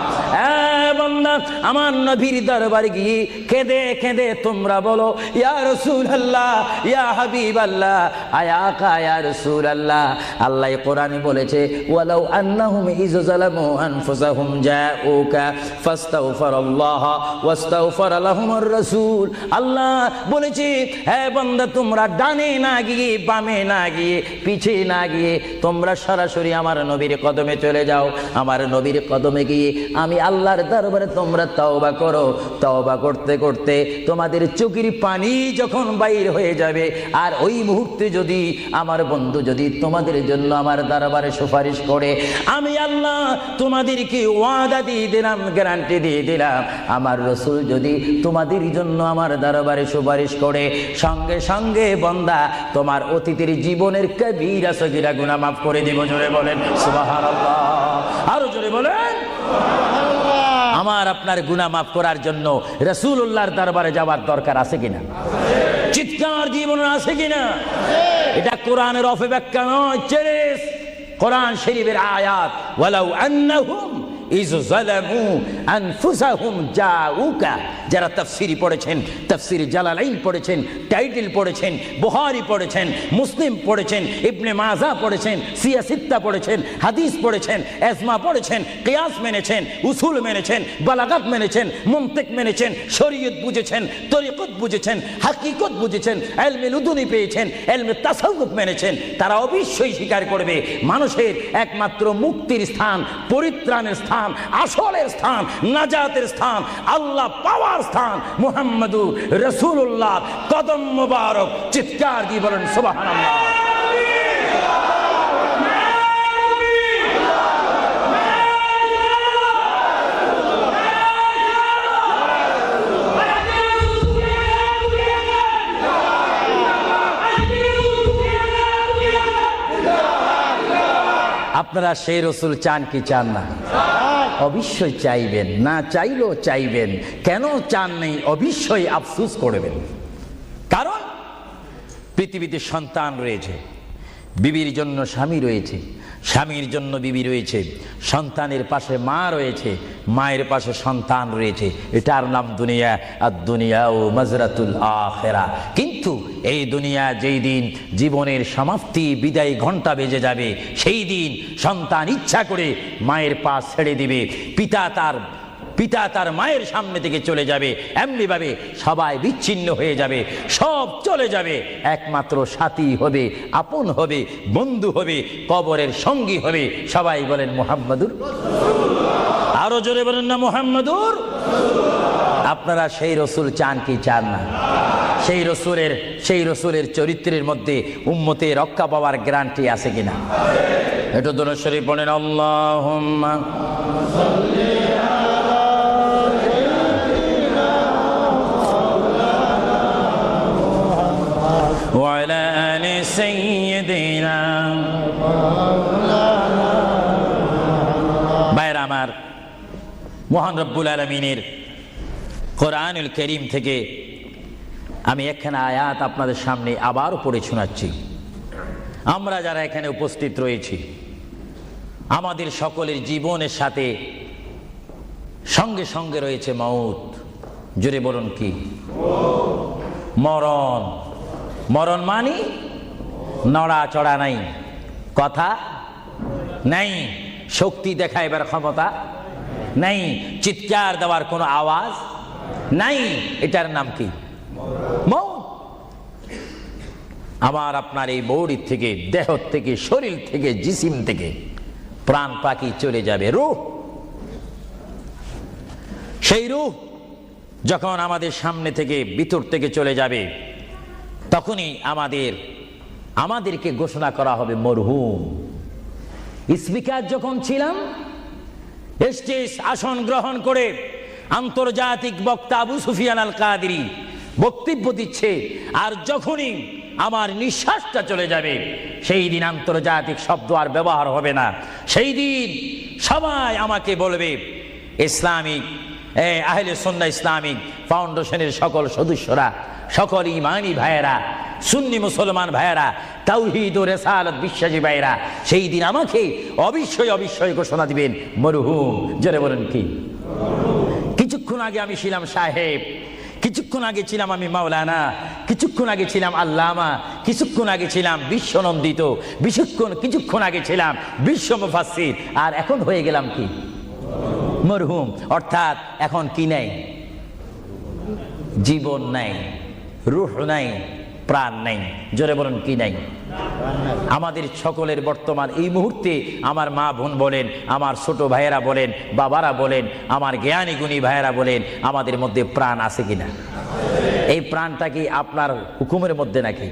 বান্দা, আমার নবীর দরবারে গিয়ে কেঁদে কেঁদে তোমরা বলো, ইয়া রাসূলুল্লাহ, ইয়া হাবিবাল্লাহ, আয়াকা ইয়া রাসূলুল্লাহ। আল্লাহ কোরআনে বলেছে, ওয়ালাউ আন্নাহুম ইয যালামু আনফুসাহুম জাউকা ফাস্তাগফিরুল্লাহ ওয়াস্তাগফার লাহুমুর রাসূল। আল্লাহ বলেছে, হে বান্দা, তোমরা ডানে না গিয়ে, বামে না গিয়ে, পিছে না গিয়ে তোমরা সরাসরি আমার নবীর কদমে চলে যাও। আমার নবীর কদমে গিয়ে আমি আল্লাহর দরবারে তোমরা তওবা করো। তওবা করতে করতে তোমাদের চোখের পানি যখন বাইর হয়ে যাবে, আর ওই মুহূর্তে যদি আমার বন্ধু যদি তোমাদের জন্য আমার দরবারে সুপারিশ করে, আমি আল্লাহ তোমাদেরকে ওয়াদা দিয়ে দিলাম, গ্যারান্টি দিয়ে দিলাম, আমার রাসূল যদি তোমাদের জন্য আমার দরবারে সুপারিশ করে, সঙ্গে সঙ্গে বান্দা তোমার অতীতের জীবনের কবিরা সগীরা গুনাহ মাফ করে দিব। জোরে বলেন সুবহানাল্লাহ, আরো জোরে বলেন। আমার আপনার গুনাহ মাফ করার জন্য রাসূলুল্লাহর দরবারে যাওয়ার দরকার আছে কিনা? চিৎকার জীবন আছে কিনা? এটা কোরআনের অপব্যাখ্যা নয়, চেরেস কোরআন শরীফের আয়াত। ওয়ালাউ আন্নাহুম ইয যালামু আনফুসাহুম জাউকা। যারা তাফসীরি পড়েছেন, তাফসীর জালালাইন পড়েছেন, টাইটেল পড়েছেন, বুখারী পড়েছেন, মুসলিম পড়েছেন, ইবনে মাজাহ পড়েছেন, সিয়াসিত্তা পড়েছেন, হাদিস পড়েছেন, ইজমা পড়েছেন, কিয়াস মেনেছেন, উসুল মেনেছেন, বালাগাত মেনেছেন, মুনতিক মেনেছেন, শরীয়ত বুঝেছেন, তরিকত বুঝেছেন, হাকিকত বুঝেছেন, ইলমে লুদুনি পেয়েছেন, ইলমে তাসাউফ মেনেছেন, তারা অবশ্যই স্বীকার করবে মানুষের একমাত্র মুক্তির স্থান, পরিত্রাণের স্থান, আসলের স্থান, নাজাতের স্থান, আল্লাহ পাওয়ার স্থান মুহাম্মদুর রাসূলুল্লাহ কদম মুবারক। চিৎকার দিয়ে বলেন সুবহানাল্লাহ। আপনারা সেই রাসূল চান কি চান না? অবশ্যই চাইবেন, না চাইলেও চাইবেন। কেন চান নেই? অবশ্যই আফসোস করবেন। কারণ পৃথিবীতে সন্তান রয়েছে, বিবির জন্য স্বামী রয়েছে, স্বামীর জন্য বিবি রয়েছে, সন্তানের পাশে মা রয়েছে, মায়ের পাশে সন্তান রয়েছে। এটার নাম দুনিয়া। আর দুনিয়া ও মাজরাতুল আখিরা। কিন্তু এই দুনিয়া যেই দিন জীবনের সমাপ্তি, বিদায় ঘন্টা বেজে যাবে, সেই দিন সন্তান ইচ্ছা করে মায়ের পা ছেড়ে দিবে, পিতা তার মায়ের সামনে থেকে চলে যাবে, এমনি ভাবে সবাই বিচ্ছিন্ন হয়ে যাবে, সব চলে যাবে। একমাত্র সাথী হবে, আপন হবে, বন্ধু হবে, কবরের সঙ্গী হবে। সবাই বলেন মুহাম্মাদুর। আরো জোরে বলেন না মুহাম্মাদুর। আপনারা সেই রাসূল চান কি চান না? সেই রাসূলের চরিত্রের মধ্যে উম্মতে রক্ষা পাওয়ার গ্যারান্টি আছে কিনা? এটা দরুদ শরীফ পড়েন, আল্লাহুম্মা সাল্লি وعلى آل سيدنا। ভাইরা আমার, মহান রব্বুল আলামিনের কোরআনুল কারীম থেকে আমি একখানা আয়াত আপনাদের সামনে আবারও পড়ে শোনাচ্ছি। আমরা যারা এখানে উপস্থিত রয়েছি, আমাদের সকলের জীবনের সাথে সঙ্গে সঙ্গে রয়েছে মউত। জোরে বলুন কি? মরণ। মরণ মানে নড়াচড়া নাই, কথা নাই, শক্তি দেখাইবার ক্ষমতা নাই, চিৎকার দেওয়ার কোনো আওয়াজ নাই। এটার নাম কি? মউত। আমার আপনার এই বডি থেকে, দেহ থেকে, শরীর থেকে, জিসিম থেকে প্রাণ পাখি চলে যাবে, রূহ। সেই রূহ যখন আমাদের সামনে থেকে, ভিতর থেকে চলে যাবে, তখনই আমাদেরকে ঘোষণা করা হবে মরহুম। স্পিকার যখন ছিলাম, স্টেজ আসন গ্রহণ করে আন্তর্জাতিক বক্তা আবু সুফিয়ান আল কাদেরী বক্তব্য দিচ্ছে, আর যখনই আমার নিঃশ্বাসটা চলে যাবে, সেই দিন আন্তর্জাতিক শব্দ আর ব্যবহার হবে না। সেই দিন সবাই আমাকে বলবে, ইসলামিক আহলে সুন্নাহ ইসলামিক ফাউন্ডেশনের সকল সদস্যরা, সকল ইমানি ভাইয়েরা, সুন্নি মুসলমান ভাইয়েরা, তাওহীদ ও রিসালাত বিশ্বাসী ভাইয়েরা, সেই দিন আমাকে অবশ্যই ঘোষণা দিবেন মরহুম। জোরে বলেন কি? আগে আমি ছিলাম সাহেব, কিছুক্ষণ আগে ছিলাম আমি মাওলানা, কিছুক্ষণ আগে ছিলাম আল্লামা, কিছুক্ষণ আগে ছিলাম বিশ্বনন্দিত, কিছুক্ষণ আগে ছিলাম বিশ্ব মুফাসসির, আর এখন হয়ে গেলাম কি? মরহুম। অর্থাৎ এখন কি নাই? জীবন নাই, রূহ নাই, প্রাণ নাই। জোরে বলুন কি নাই? আমাদের সকলের বর্তমান এই মুহূর্তে আমার মা বোন বলেন, আমার ছোট ভাইয়েরা বলেন, বাবারা বলেন, আমার জ্ঞানী গুণী ভাইয়েরা বলেন, আমাদের মধ্যে প্রাণ আছে কিনা? এই প্রাণটা কি আপনার হুকুমের মধ্যে নাকি?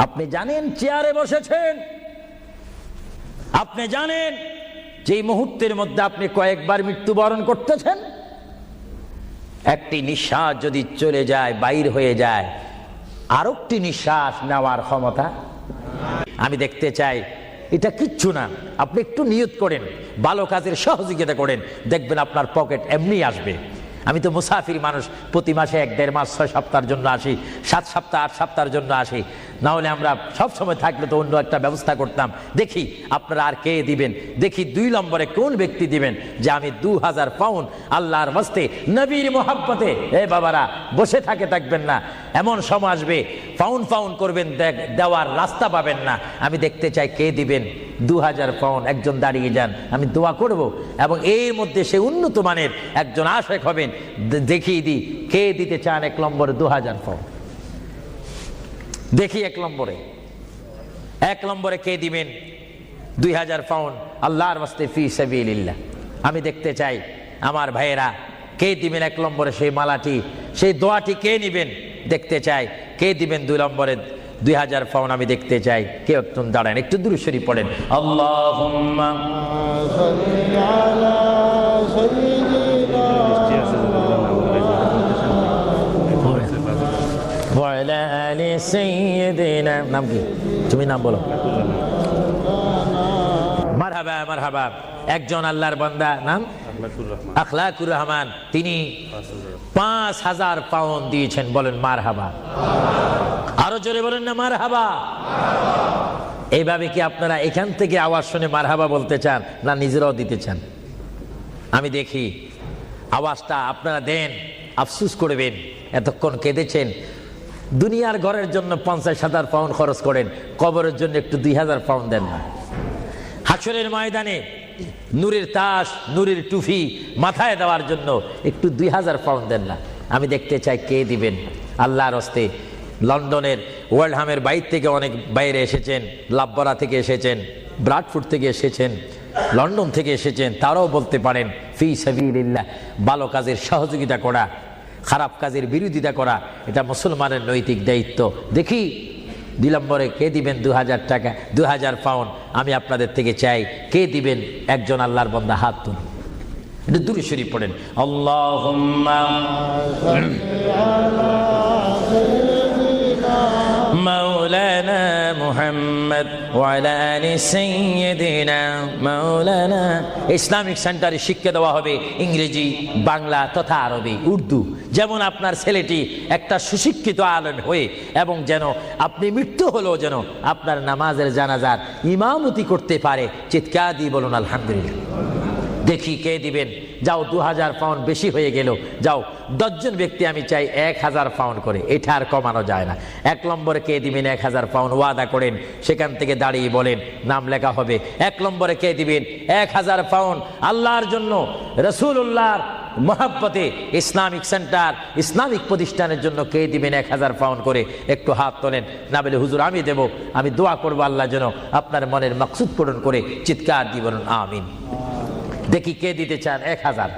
আপনি জানেন চেয়ারে বসেছেন, আপনি জানেন যে এই মুহূর্তের মধ্যে আপনি কয়েকবার মৃত্যুবরণ করতেছেন। একটি নিঃশ্বাস যদি চলে যায়, বাইর হয়ে যায়, আরেকটি নিঃশ্বাস নেওয়ার ক্ষমতা আমি দেখতে চাই। এটা কিচ্ছু না, আপনি একটু নিয়ত করেন, ভালো কাজের সহযোগিতা করেন, দেখবেন আপনার পকেট এমনি আসবে। আমি তো মুসাফির মানুষ, প্রতি মাসে 1-1.5 মাস 6 সপ্তাহের জন্য আসি, 7 সপ্তাহ 8 সপ্তাহের জন্য আসি। না হলে আমরা সব সময় থাকলে তো অন্য একটা ব্যবস্থা করতাম। দেখি আপনারা আর কে দিবেন, দেখি 2 নম্বরে কোন ব্যক্তি দিবেন যে আমি 2000 পাউন্ড আল্লাহর ওয়াস্তে নবীর মোহাব্বতে। এ বাবারা, বসে থাকবেন না, এমন সময় আসবে ফাউন্ড করবেন, দেওয়ার রাস্তা পাবেন না। আমি দেখতে চাই কে দিবেন 2000 পাউন্ড। একজন দাঁড়িয়ে যান, আমি দোয়া করব, এবং এর মধ্যে সে উন্নত মানের একজন আশেক হবেন। দেখিয়ে দিই কে দিতে চান 1 নম্বরে 2000 পাউন্ড। দেখি 1 নম্বরে কে দিবেন 2000 পাউন্ড আল্লাহর ওয়াস্তে ফি সাবিলিল্লাহ। আমি দেখতে চাই আমার ভাইয়েরা কে দিবেন 1 নম্বরে সেই মালাটি, সেই দোয়াটি কে নিবেন দেখতে চাই। কে দিবেন 2 নম্বরে 2000 পাউন্ড? আমি দেখতে চাই কেউ একজন দাঁড়ান, একটু দুরূদ শরীফ পড়েন। আল্লাহুম্মা সাল্লি আলা সাইয়্যিদিনা ওয়া আলা আলি সাইয়্যিদিনা। নাম কি? তুমি নাম বলো। মারহাবা মারহাবা। একজন আল্লাহর বান্দা, নাম আখলাকুর রহমান, তিনি 5000 পাউন্ড দিয়েছেন। বলেন মারহাবা। আরো জোরে বলেন না মারহাবা। এইভাবে কি আপনারা এখান থেকে আওয়াজ শুনে মারহাবা বলতে চান, না নিজেরাও দিতে চান? আমি দেখি আওয়াজটা আপনারা দেন, আফসোস করবেন। এতক্ষণ কেঁদেছেন, দুনিয়ার ঘরের জন্য 50,000 পাউন্ড খরচ করেন, কবরের জন্য একটু 2000 পাউন্ড দেন না। হাসরের ময়দানে নূরের তাস, নূরের টুফি মাথায় দেওয়ার জন্য একটু 2000 পাউন্ড দেন না। আমি দেখতে চাই কে দিবেন আল্লাহর হস্তে। লন্ডনের ওয়ার্ল্ডহামের বাইরে থেকে অনেক বাইরে এসেছেন, লাভবরা থেকে এসেছেন, ব্রাডফোর্ড থেকে এসেছেন, লন্ডন থেকে এসেছেন। তারাও বলতে পারেন ফি সাবিলিল্লাহ। ভালো কাজের সহযোগিতা করা, খারাপ কাজের বিরোধিতা করা, এটা মুসলমানের নৈতিক দায়িত্ব। দেখি 2 নম্বরে কে দিবেন 2000 টাকা, 2000 পাউন্ড? আমি আপনাদের থেকে চাই কে দিবেন। একজন আল্লাহর বান্দা হাত তুলুন, একটু দুরূদ শরীফ পড়েন। আল্লাহুম্মা মাওলানা মুহাম্মদ ওয়া আলা আলি সাইয়্যিদিনা মাওলানা। ইসলামিক সেন্টারে শিক্ষা দেওয়া হবে ইংরেজি, বাংলা তথা আরবি, উর্দু। যেমন আপনার ছেলেটি একটা সুশিক্ষিত আলেম হয়ে, এবং যেন আপনি মৃত্যু হলেও যেন আপনার নামাজের জানাজার ইমামতি করতে পারে। চিৎকার দিয়ে বলুন আলহামদুলিল্লাহ। দেখি কে দিবেন। যাও 2000 পাউন্ড বেশি হয়ে গেল, যাও 10 জন ব্যক্তি আমি চাই 1000 পাউন্ড করে, এটা আর কমানো যায় না। 1 নম্বরে কে দিবেন 1000 পাউন্ড? ওয়াদা করেন, সেখান থেকে দাঁড়িয়ে বলেন, নাম লেখা হবে। 1 নম্বরে কে দিবেন 1000 পাউন্ড আল্লাহর জন্য, রাসূলুল্লাহর মহব্বতে ইসলামিক সেন্টার, ইসলামিক প্রতিষ্ঠানের জন্য কে দিবেন 1000 পাউন্ড করে? একটু হাত তোলেন। না বলে হুজুর আমি দেব, আমি দোয়া করবো আল্লাহ যেন আপনার মনের মাকসুদ পূরণ করে। চিৎকার দিয়ে বলুন আমিন। দেখি কে দিতে চান 1000।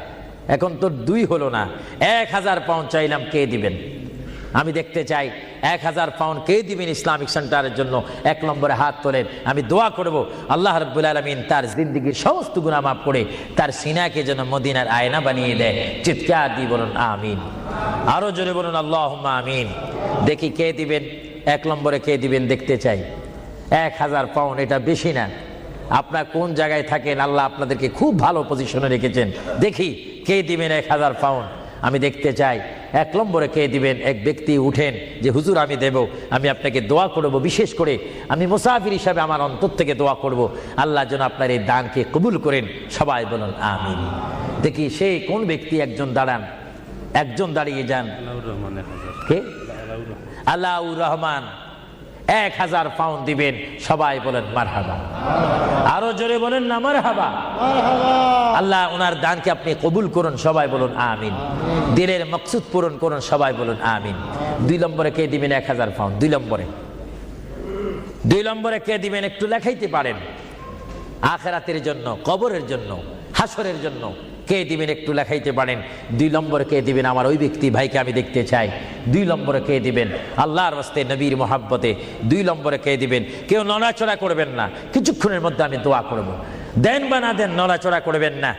এখন তো 2 হলো না, 1000 পাউন্ড চাইলাম, কে দিবেন? আমি দেখতে চাই 1000 পাউন্ড কে দিবেন ইসলামিক সেন্টারের জন্য? 1 নম্বরে হাত তোলেন। আমি দোয়া করব আল্লাহ রাব্বুল আলামিন তার জিন্দেগীর সমস্ত গুনাহ মাফ করে তার সিনাকে যেন মদিনার আয়না বানিয়ে দেয়। চিৎকার দিয়ে বলুন আমিন। আরো জোরে বলুন আল্লাহুম্মা আমিন। দেখি কে দিবেন 1 নম্বরে কে দিবেন দেখতে চাই। 1000 পাউন্ড এটা বেশি না। আপনার কোন জায়গায় থাকেন, আল্লাহ আপনাদেরকে খুব ভালো পজিশনে রেখেছেন। দেখি কে দিবেন 1000 পাউন্ড? আমি দেখতে চাই 1 নম্বরে কে দিবেন? এক ব্যক্তি উঠেন যে হুজুর আমি দেব, আমি আপনাকে দোয়া করব। বিশেষ করে আমি মুসাফির হিসাবে আমার অন্তর থেকে দোয়া করব আল্লাহ যেন আপনার এই দানকে কবুল করেন। সবাই বলুন আমিন। দেখি সে কোন ব্যক্তি, একজন দাঁড়ান, একজন দাঁড়িয়ে যান। কে? আলাউর রহমান 1000 পাউন্ড দিবেন, সবাই বলেন মারহাবা। আরো জোরে বলেন না মারহাবা। আল্লাহ ওনার দানকে আপনি কবুল করুন, সবাই বলুন আমিন। দিলের মকসুদ পূরণ করুন, সবাই বলুন আমিন। 2 নম্বরে কে দিবেন 1000 পাউন্ড? 2 নম্বরে কে দিবেন একটু লেখাইতে পারেন। আখিরাতের জন্য, কবরের জন্য, হাসরের জন্য কে দিবেন একটু লেখাইতে পারেন। 2 নম্বরে কে দিবেন? আমার ওই ব্যক্তি ভাইকে আমি দেখতে চাই। 2 নম্বরে কে দিবেন? আল্লাহর ওয়াস্তে, নবীর মোহাব্বতে। 2 নম্বরে কে দিবেন? কেউ নড়াচড়া করবেন না, কিছুক্ষণের মধ্যে আমি দোয়া করব। দেন বা না দেন, নড়াচড়া করবেন না,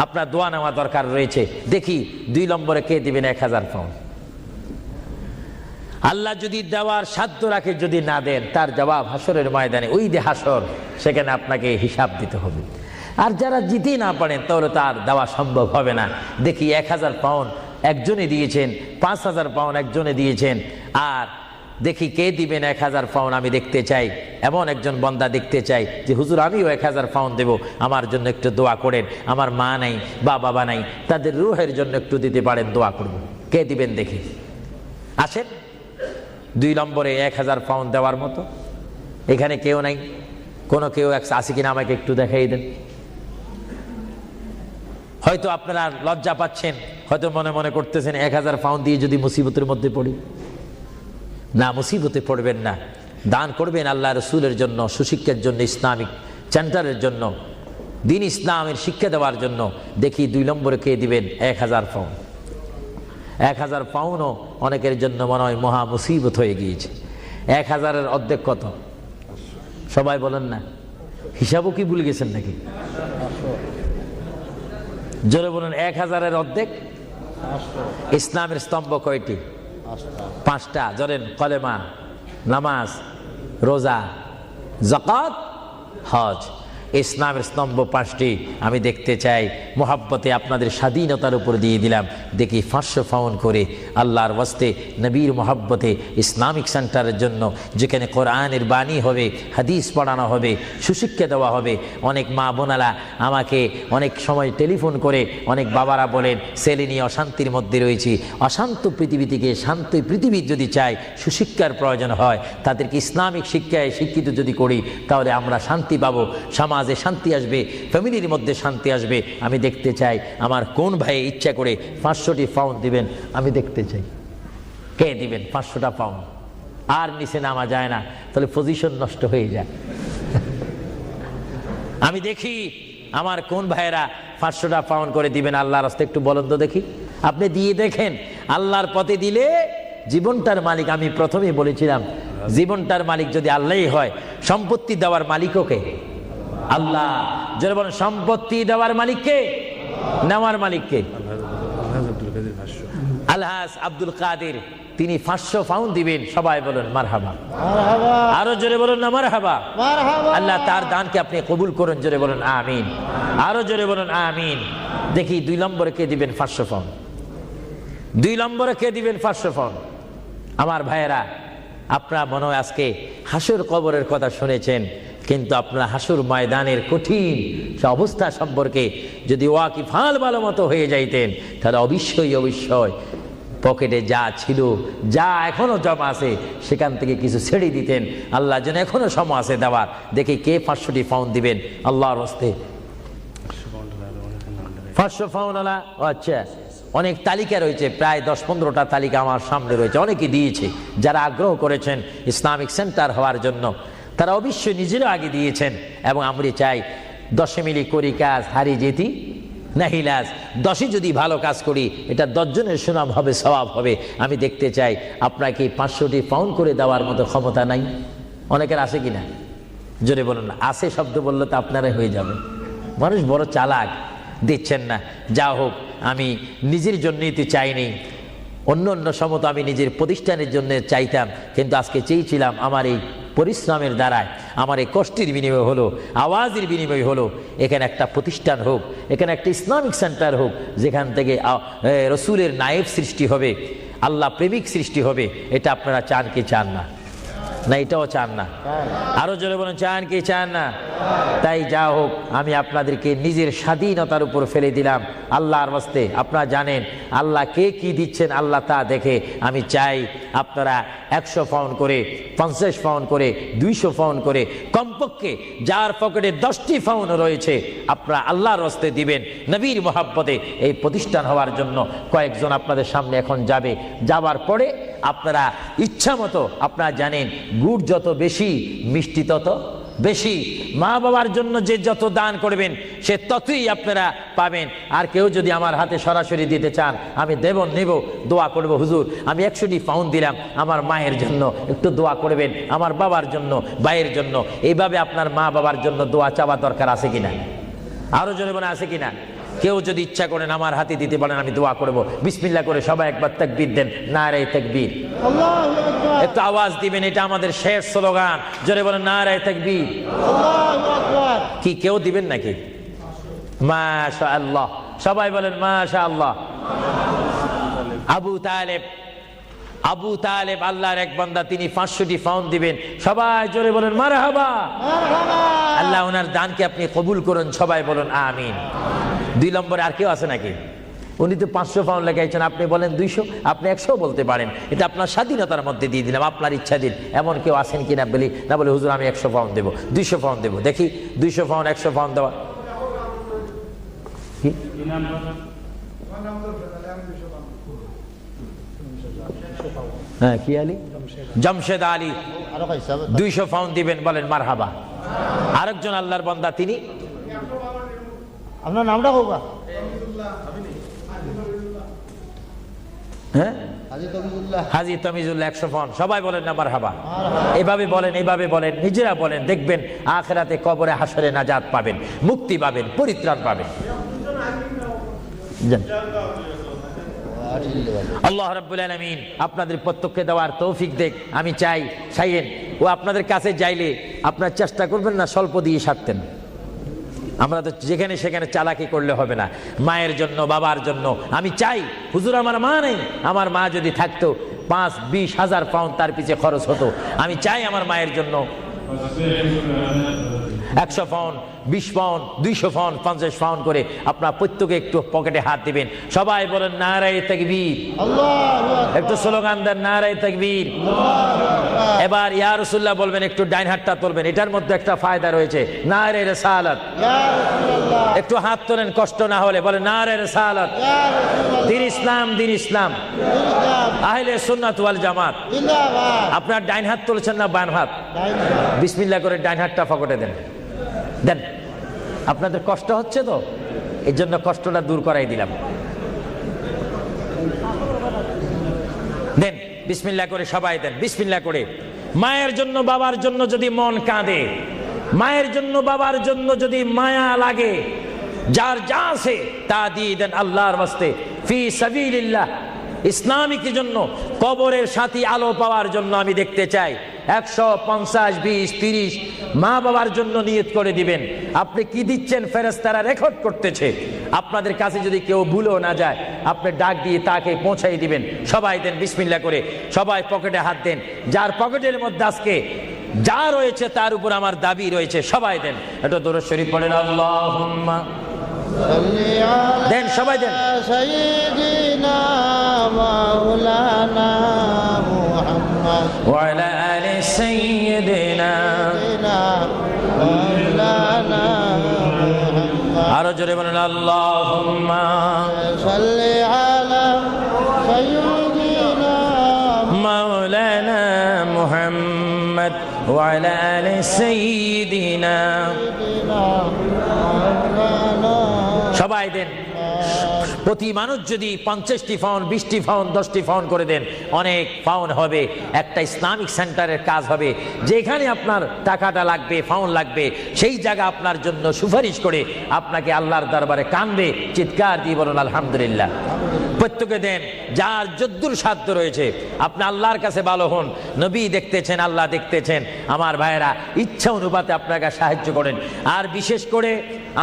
আপনার দোয়া নেওয়া দরকার রয়েছে। দেখি 2 নম্বরে কে দিবেন 1000 পাউন্ড? আল্লাহ যদি দেওয়ার সাধ্য রাখে, যদি না দেন তার জবাব হাসরের ময়দানে, ওই যে হাসর, সেখানে আপনাকে হিসাব দিতে হবে। আর যারা জিতে না পারেন তাহলে তার দেওয়া সম্ভব হবে না। দেখি 1000 পাউন্ড একজনে দিয়েছেন, 5000 পাউন্ড একজনে দিয়েছেন, আর দেখি কে দিবেন 1000 পাউন্ড। আমি দেখতে চাই, এমন একজন বান্দা দেখতে চাই যে হুজুর আমিও 1000 পাউন্ড দেব, আমার জন্য একটু দোয়া করেন। আমার মা নাই বা বাবা নাই, তাদের রুহের জন্য একটু দিতে পারেন, দোয়া করব। কে দিবেন দেখি? আসেন। 2 নম্বরে 1000 পাউন্ড দেওয়ার মতো এখানে কেউ নাই? কোনো কেউ আছে কিনা আমাকে একটু দেখাই দেন। হয়তো আপনারা লজ্জা পাচ্ছেন, হয়তো মনে মনে করতেছেন 1000 পাউন্ড দিয়ে যদি মুসিবতের মধ্যে পড়ি। না, মুসিবতে পড়বেন না, দান করবেন আল্লাহ রসুলের জন্য, সুশিক্ষার জন্য, ইসলামিক সেন্টারের জন্য, দিন ইসলামের শিক্ষা দেওয়ার জন্য। দেখি 2 নম্বরে কে দিবেন 1000 পাউন্ড? 1000 পাউন্ডও অনেকের জন্য মনে হয় মহা মুসিবত হয়ে গিয়েছে। 1000-এর অর্ধেক কত? সবাই বলেন না, হিসাবও কি ভুলে গেছেন নাকি? জোরে বলেন। 1000-এর অর্ধেক? ইসলামের স্তম্ভ কয়টি? 5টা। জোরেন। কলেমা, নামাজ, রোজা, যাকাত, হজ। ইসলামের স্তম্ভ 5টি। আমি দেখতে চাই, মোহাব্বতে আপনাদের স্বাধীনতার উপর দিয়ে দিলাম। দেখি 500 পাউন্ড করে আল্লাহর ওয়াস্তে, নবীর মোহাব্বতে, ইসলামিক সেন্টারের জন্য, যেখানে কোরআনের বাণী হবে, হাদিস পড়ানো হবে, সুশিক্ষা দেওয়া হবে। অনেক মা বোনারা আমাকে অনেক সময় টেলিফোন করে, অনেক বাবারা বলেন ছেলে নিয়ে অশান্তির মধ্যে রয়েছি। অশান্ত পৃথিবী থেকে শান্ত পৃথিবী যদি চাই, সুশিক্ষার প্রয়োজন হয়, তাদেরকে ইসলামিক শিক্ষায় শিক্ষিত যদি করি, তাহলে আমরা শান্তি পাবো, সমাজে শান্তি আসবে, ফ্যামিলির মধ্যে শান্তি আসবে। আমি দেখতে চাই আমার কোন ভাই ইচ্ছা করে 500টি পাউন্ড দিবেন, আমি দেখতে চাই কে দিবেন 500টা পাউন্ড। আর নিচে নামা যায় না, তাহলে পজিশন নষ্ট হয়ে যায়। আমি দেখি আমার কোন ভাইয়েরা 500টা পাউন্ড করে দিবেন আল্লাহর রাস্তায়, একটু বলেন তো দেখি। আপনি দিয়ে দেখেন, আল্লাহর পথে দিলে জীবনটার মালিক, আমি প্রথমেই বলেছিলাম, জীবনটার মালিক যদি আল্লাহই হয়, সম্পত্তি দেওয়ার মালিকও কে? আল্লাহ। যারা বলেন সম্পত্তি দেওয়ার মালিককে, নেওয়ার মালিককে? আলহাজ আব্দুল কাদের, তিনি 500 পাউন্ড দিবেন, সবাই বলেন মারহাবা। আরো জোরে বলুন না মারহাবা। আল্লাহ তার দানকে আপনি কবুল করুন, জোরে বলুন আমিন। আরো জোরে বলুন আমিন। দেখি 2 নম্বরে কে দিবেন 500 পাউন্ড? 2 নম্বরে কে দিবেন 500 পাউন্ড? আমার ভাইয়েরা, আপনারা মনে হয় আজকে হাসর কবরের কথা শুনেছেন, কিন্তু আপনারা হাসর ময়দানের কঠিন অবস্থা সম্পর্কে যদি ওয়াকিফাল ভালো মতো হয়ে যাইতেন, তাহলে অবশ্যই পকেটে যা ছিল, যা এখনো জমা আছে, সেখান থেকে কিছু ছেড়ে দিতেন। আল্লাহ যেন এখনো সময় আছে দেওয়ার। দেখি কে 500টি পাউন্ড দিবেন আল্লাহর হস্তে? 500 পাউন্ড আলা? আচ্ছা, অনেক তালিকা রয়েছে, প্রায় 10-15টা তালিকা আমার সামনে রয়েছে, অনেকে দিয়েছে। যারা আগ্রহ করেছেন ইসলামিক সেন্টার হওয়ার জন্য, তারা অবশ্যই নিজেরও আগে দিয়েছেন। এবং আমরা চাই 10 মিলি করি কাজ, হারি যেতি নাহিলাজ। 10 যদি ভালো কাজ করি, এটা 10 জনের সুনাম হবে, সওয়াব হবে। আমি দেখতে চাই আপনাকে 500টি পাউন্ড করে দেওয়ার মতো ক্ষমতা নাই? অনেকের আছে কিনা? জোরে বলুন না। আছে শব্দ বললে তো আপনারাই হয়ে যাবে। মানুষ বড় চালাক, দিচ্ছেন না। যা হোক, আমি নিজের জন্যই তো চাইনি, অন্য সময় তো আমি নিজের প্রতিষ্ঠানের জন্য চাইতাম, কিন্তু আজকে চেয়েছিলাম আমার এই পরিশ্রমের দ্বারায়, আমার এই কষ্টের বিনিময় হলো, আওয়াজের বিনিময় হলো, এখানে একটা প্রতিষ্ঠান হোক, এখানে একটা ইসলামিক সেন্টার হোক, যেখান থেকে রসুলের নায়েব সৃষ্টি হবে, আল্লাহ প্রেমিক সৃষ্টি হবে। এটা আপনারা চান কি চান না? না এটাও চান না? আরো জোরে বলেন চান কি চান না? তাই যা হোক, আমি আপনাদেরকে নিজের স্বাধীনতার উপর ফেলে দিলাম আল্লাহর ওয়াস্তে। আপনারা জানেন আল্লাহ কে কি দিচ্ছেন, আল্লাহ তা দেখে। আমি চাই আপনারা 100 পাউন্ড করে, 50 পাউন্ড করে, 200 পাউন্ড করে, কমপক্ষে যার পকেটে 10টি পাউন্ড রয়েছে আপনারা আল্লাহর ওয়াস্তে দিবেন নবীর মহাব্বতে। এই প্রতিষ্ঠান হওয়ার জন্য কয়েকজন আপনাদের সামনে এখন যাবে। যাবার পরে আপনারা ইচ্ছা মতো, আপনারা জানেন গুড় যত বেশি মিষ্টি তত বেশি। মা বাবার জন্য যে যত দান করবেন সে ততই আপনারা পাবেন। আর কেউ যদি আমার হাতে সরাসরি দিতে চান, আমি দেব, নেব, দোয়া করব, হুজুর আমি 100টি পাউন্ড দিলাম, আমার মায়ের জন্য একটু দোয়া করবেন, আমার বাবার জন্য, ভাইয়ের জন্য। এইভাবে আপনার মা বাবার জন্য দোয়া চাওয়া দরকার আছে কিনা? আরো জোরে বলে আছে কিনা? কেউ যদি ইচ্ছা করেন আমার হাতে দিতে পারেন, আমি দোয়া করব। বিসমিল্লাহ করে সবাই একবার তাকবীর দেন, নারে তাকবীর। একটু আওয়াজ দিবেন, এটা আমাদের শেষ স্লোগান। জোরে বলেন নারে তাকবীর। কি কেউ দিবেন নাকি? মাশাআল্লাহ, সবাই বলেন মাশাআল্লাহ। আবু তালেব আল্লাহর এক বান্দা, তিনি 500টি পাউন্ড দিবেন। সবাই জোরে বলেন মারহাবা। আল্লাহ ওনার দানকে আপনি কবুল করুন, সবাই বলুন আমিন। 2 নম্বরে আর কেউ আছে নাকি? উনি তো 500 পাউন্ড লেখাইছেন, আপনি বলেন 200, আপনি 100 বলতে পারেন। এটা আপনার স্বাধীনতার মধ্যে দিয়ে দিলাম, আপনার ইচ্ছা দিন। এমন কেউ আছেন কিনা বলি না, বলে হুজুর আমি 100 পাউন্ড দেবো, 200 পাউন্ড দেবো। দেখি 200 পাউন্ড, 100 পাউন্ড দেওয়া। কি হ্যাঁ, কি আলী? জমশেদ আলী 200 পাউন্ড দিবেন, বলেন মারহাবা। আরেকজন আল্লাহর বান্দা, তিনি আপনার নামটা হোক হ্যাঁ, হাজী তমিজুল্লাহ 100 পাউন্ড। সবাই বলেন না মারহাবা। এভাবে বলেন, এইভাবে বলেন, নিজেরা বলেন, দেখবেন আখিরাতে কবরে হাসরে নাজাত পাবেন, মুক্তি পাবেন, পরিত্রাণ পাবেন। আল্লাহ রাব্বুল আলামিন আপনাদের প্রত্যেককে দেওয়ার তৌফিক দেখ। আমি চাই চাইয়েন ও আপনাদের কাছে যাইলে আপনার চেষ্টা করবেন না স্বল্প দিয়ে সারতেন। আমরা তো যেখানে সেখানে চালাকি করলে হবে না। মায়ের জন্য, বাবার জন্য আমি চাই, হুজুর আমার মা নেই, আমার মা যদি থাকতো 5-20 হাজার পাউন্ড তার পিছে খরচ হতো। আমি চাই আমার মায়ের জন্য 100 পাউন্ড, 20 পাউন্ড, 200 পাউন্ড, 50 পাউন্ড করে আপনার প্রত্যেকে একটু পকেটে হাত দিবেন। সবাই বলেন নারে তাকবীর। একটু স্লোগান দেন নারে তাকবীর। এবার ইয়া রাসূলুল্লাহ বলবেন, একটু ডাইন হাতটা তুলবেন, এটার মধ্যে একটা ফায়দা রয়েছে, নারে রিসালাত। একটু হাত তোলেন কষ্ট না হলে, বলেন নারে রিসালাত। দিন ইসলাম, দিন ইসলাম, আহলে সুন্নাত ওয়াল জামাত। আপনার ডাইন হাত তুলছেন না বাম হাত? বিসমিল্লাহ করে ডাইন হাতটা পকেটে দেন, দেন। আপনাদের কষ্ট হচ্ছে তো, এই জন্য কষ্টটা দূর করাই দিলাম। দেন বিসমিল্লাহ করে, সবাই দেন বিসমিল্লাহ করে। মায়ের জন্য, বাবার জন্য যদি মন কাঁদে, মায়ের জন্য, বাবার জন্য যদি মায়া লাগে, যার যা আছে তা দিয়ে দেন আল্লাহর ওয়াস্তে, ফি সাবিলিল্লাহ। ইসলামিক জন্য, কবরের সাথী আলো পাওয়ার জন্য আমি দেখতে চাই 100, 50, 20, 30 মা বাবার জন্য নিয়ত করে দিবেন। আপনি কি দিচ্ছেন ফেরেশতারা রেকর্ড করতেছে। আপনাদের কাছে যদি কেউ ভুলেও না যায়, আপনি ডাক দিয়ে তাকে পৌঁছাই দিবেন। সবাই দেন বিসমিল্লাহ করে, সবাই পকেটে হাত দেন। যার পকেটের মধ্যে আজকে যা রয়েছে তার উপর আমার দাবি রয়েছে, সবাই দেন। এটা দরুদ শরীফ পড়েন, আল্লাহুম্মা দেন, সবাই দেন। সাইয়্যিদিনা মাওলানা মুহাম্মদ ওয়া আলা আলি সাইয়্যিদিনা মাওলানা মুহাম্মদ। আরো জোরে বলেন আল্লাহুম্মা সাল্লি আলা সাইয়্যিদিনা মাওলানা মুহাম্মদ ওয়া আলা আলি সাইয়্যিদিনা। সবাই দেন। প্রতি মানুষ যদি 50টি পাউন্ড, 20টি পাউন্ড, 10টি পাউন্ড করে দেন, অনেক পাউন্ড হবে। একটা ইসলামিক সেন্টারের কাজ হবে, যেখানে আপনার টাকাটা লাগবে, পাউন্ড লাগবে, সেই জায়গা আপনার জন্য সুপারিশ করে আপনাকে আল্লাহর দরবারে কাঁদবে, চিৎকার দিয়ে বলুন আলহামদুলিল্লাহ। প্রত্যেকে দেন, যার যদ্দুর সাধ্য রয়েছে। আপনি আল্লাহর কাছে ভালো হন, নবী দেখতেছেন, আল্লাহ দেখতেছেন। আমার ভাইয়েরা, ইচ্ছা অনুপাতে আপনাকে সাহায্য করেন। আর বিশেষ করে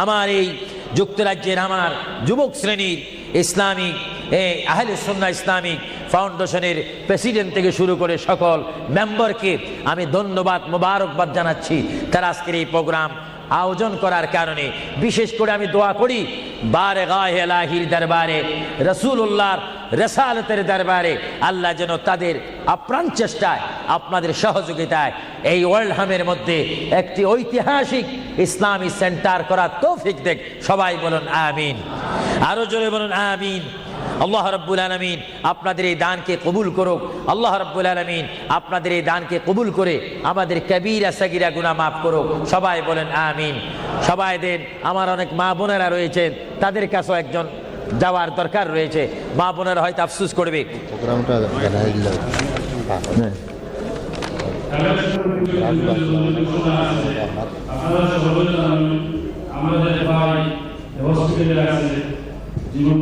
আমার এই যুক্তরাজ্যের আমার যুবক শ্রেণীর ইসলামিক এই আহলে সুন্নাহ ইসলামিক ফাউন্ডেশনের প্রেসিডেন্ট থেকে শুরু করে সকল মেম্বারকে আমি ধন্যবাদ মোবারকবাদ জানাচ্ছি তারা আজকের এই প্রোগ্রাম আয়োজন করার কারণে। বিশেষ করে আমি দোয়া করি বারগাহে ইলাহির দরবারে, রাসূলুল্লাহর রিসালাতের দরবারে আল্লাহ যেন তাদের আপ্রাণ চেষ্টায় আপনাদের সহযোগিতায় এই ওয়ার্ল্ডহামের মধ্যে একটি ঐতিহাসিক ইসলামী সেন্টার করার তৌফিক দেখ। সবাই বলুন আমিন, আরো জোরে বলুন আমিন। আল্লাহ রাব্বুল আলামিন আপনাদের এই দানকে কবুল করুক। আল্লাহ রাব্বুল আলামিন আপনাদের এই দানকে কবুল করে আমাদের কবিরা সগীরা গুনাহ মাফ করুক। সবাই বলেন আমিন। সবাই দেন। আমার অনেক মা বোনেরা রয়েছেন, তাদের কাছেও একজন যাওয়ার দরকার রয়েছে। মা বোনেরা হয়তো আফসোস করবে। প্রোগ্রামটা জানাই দিল আপনারা সকলে জানেন আমাদের ভাই হসপিটালে আছে জীবন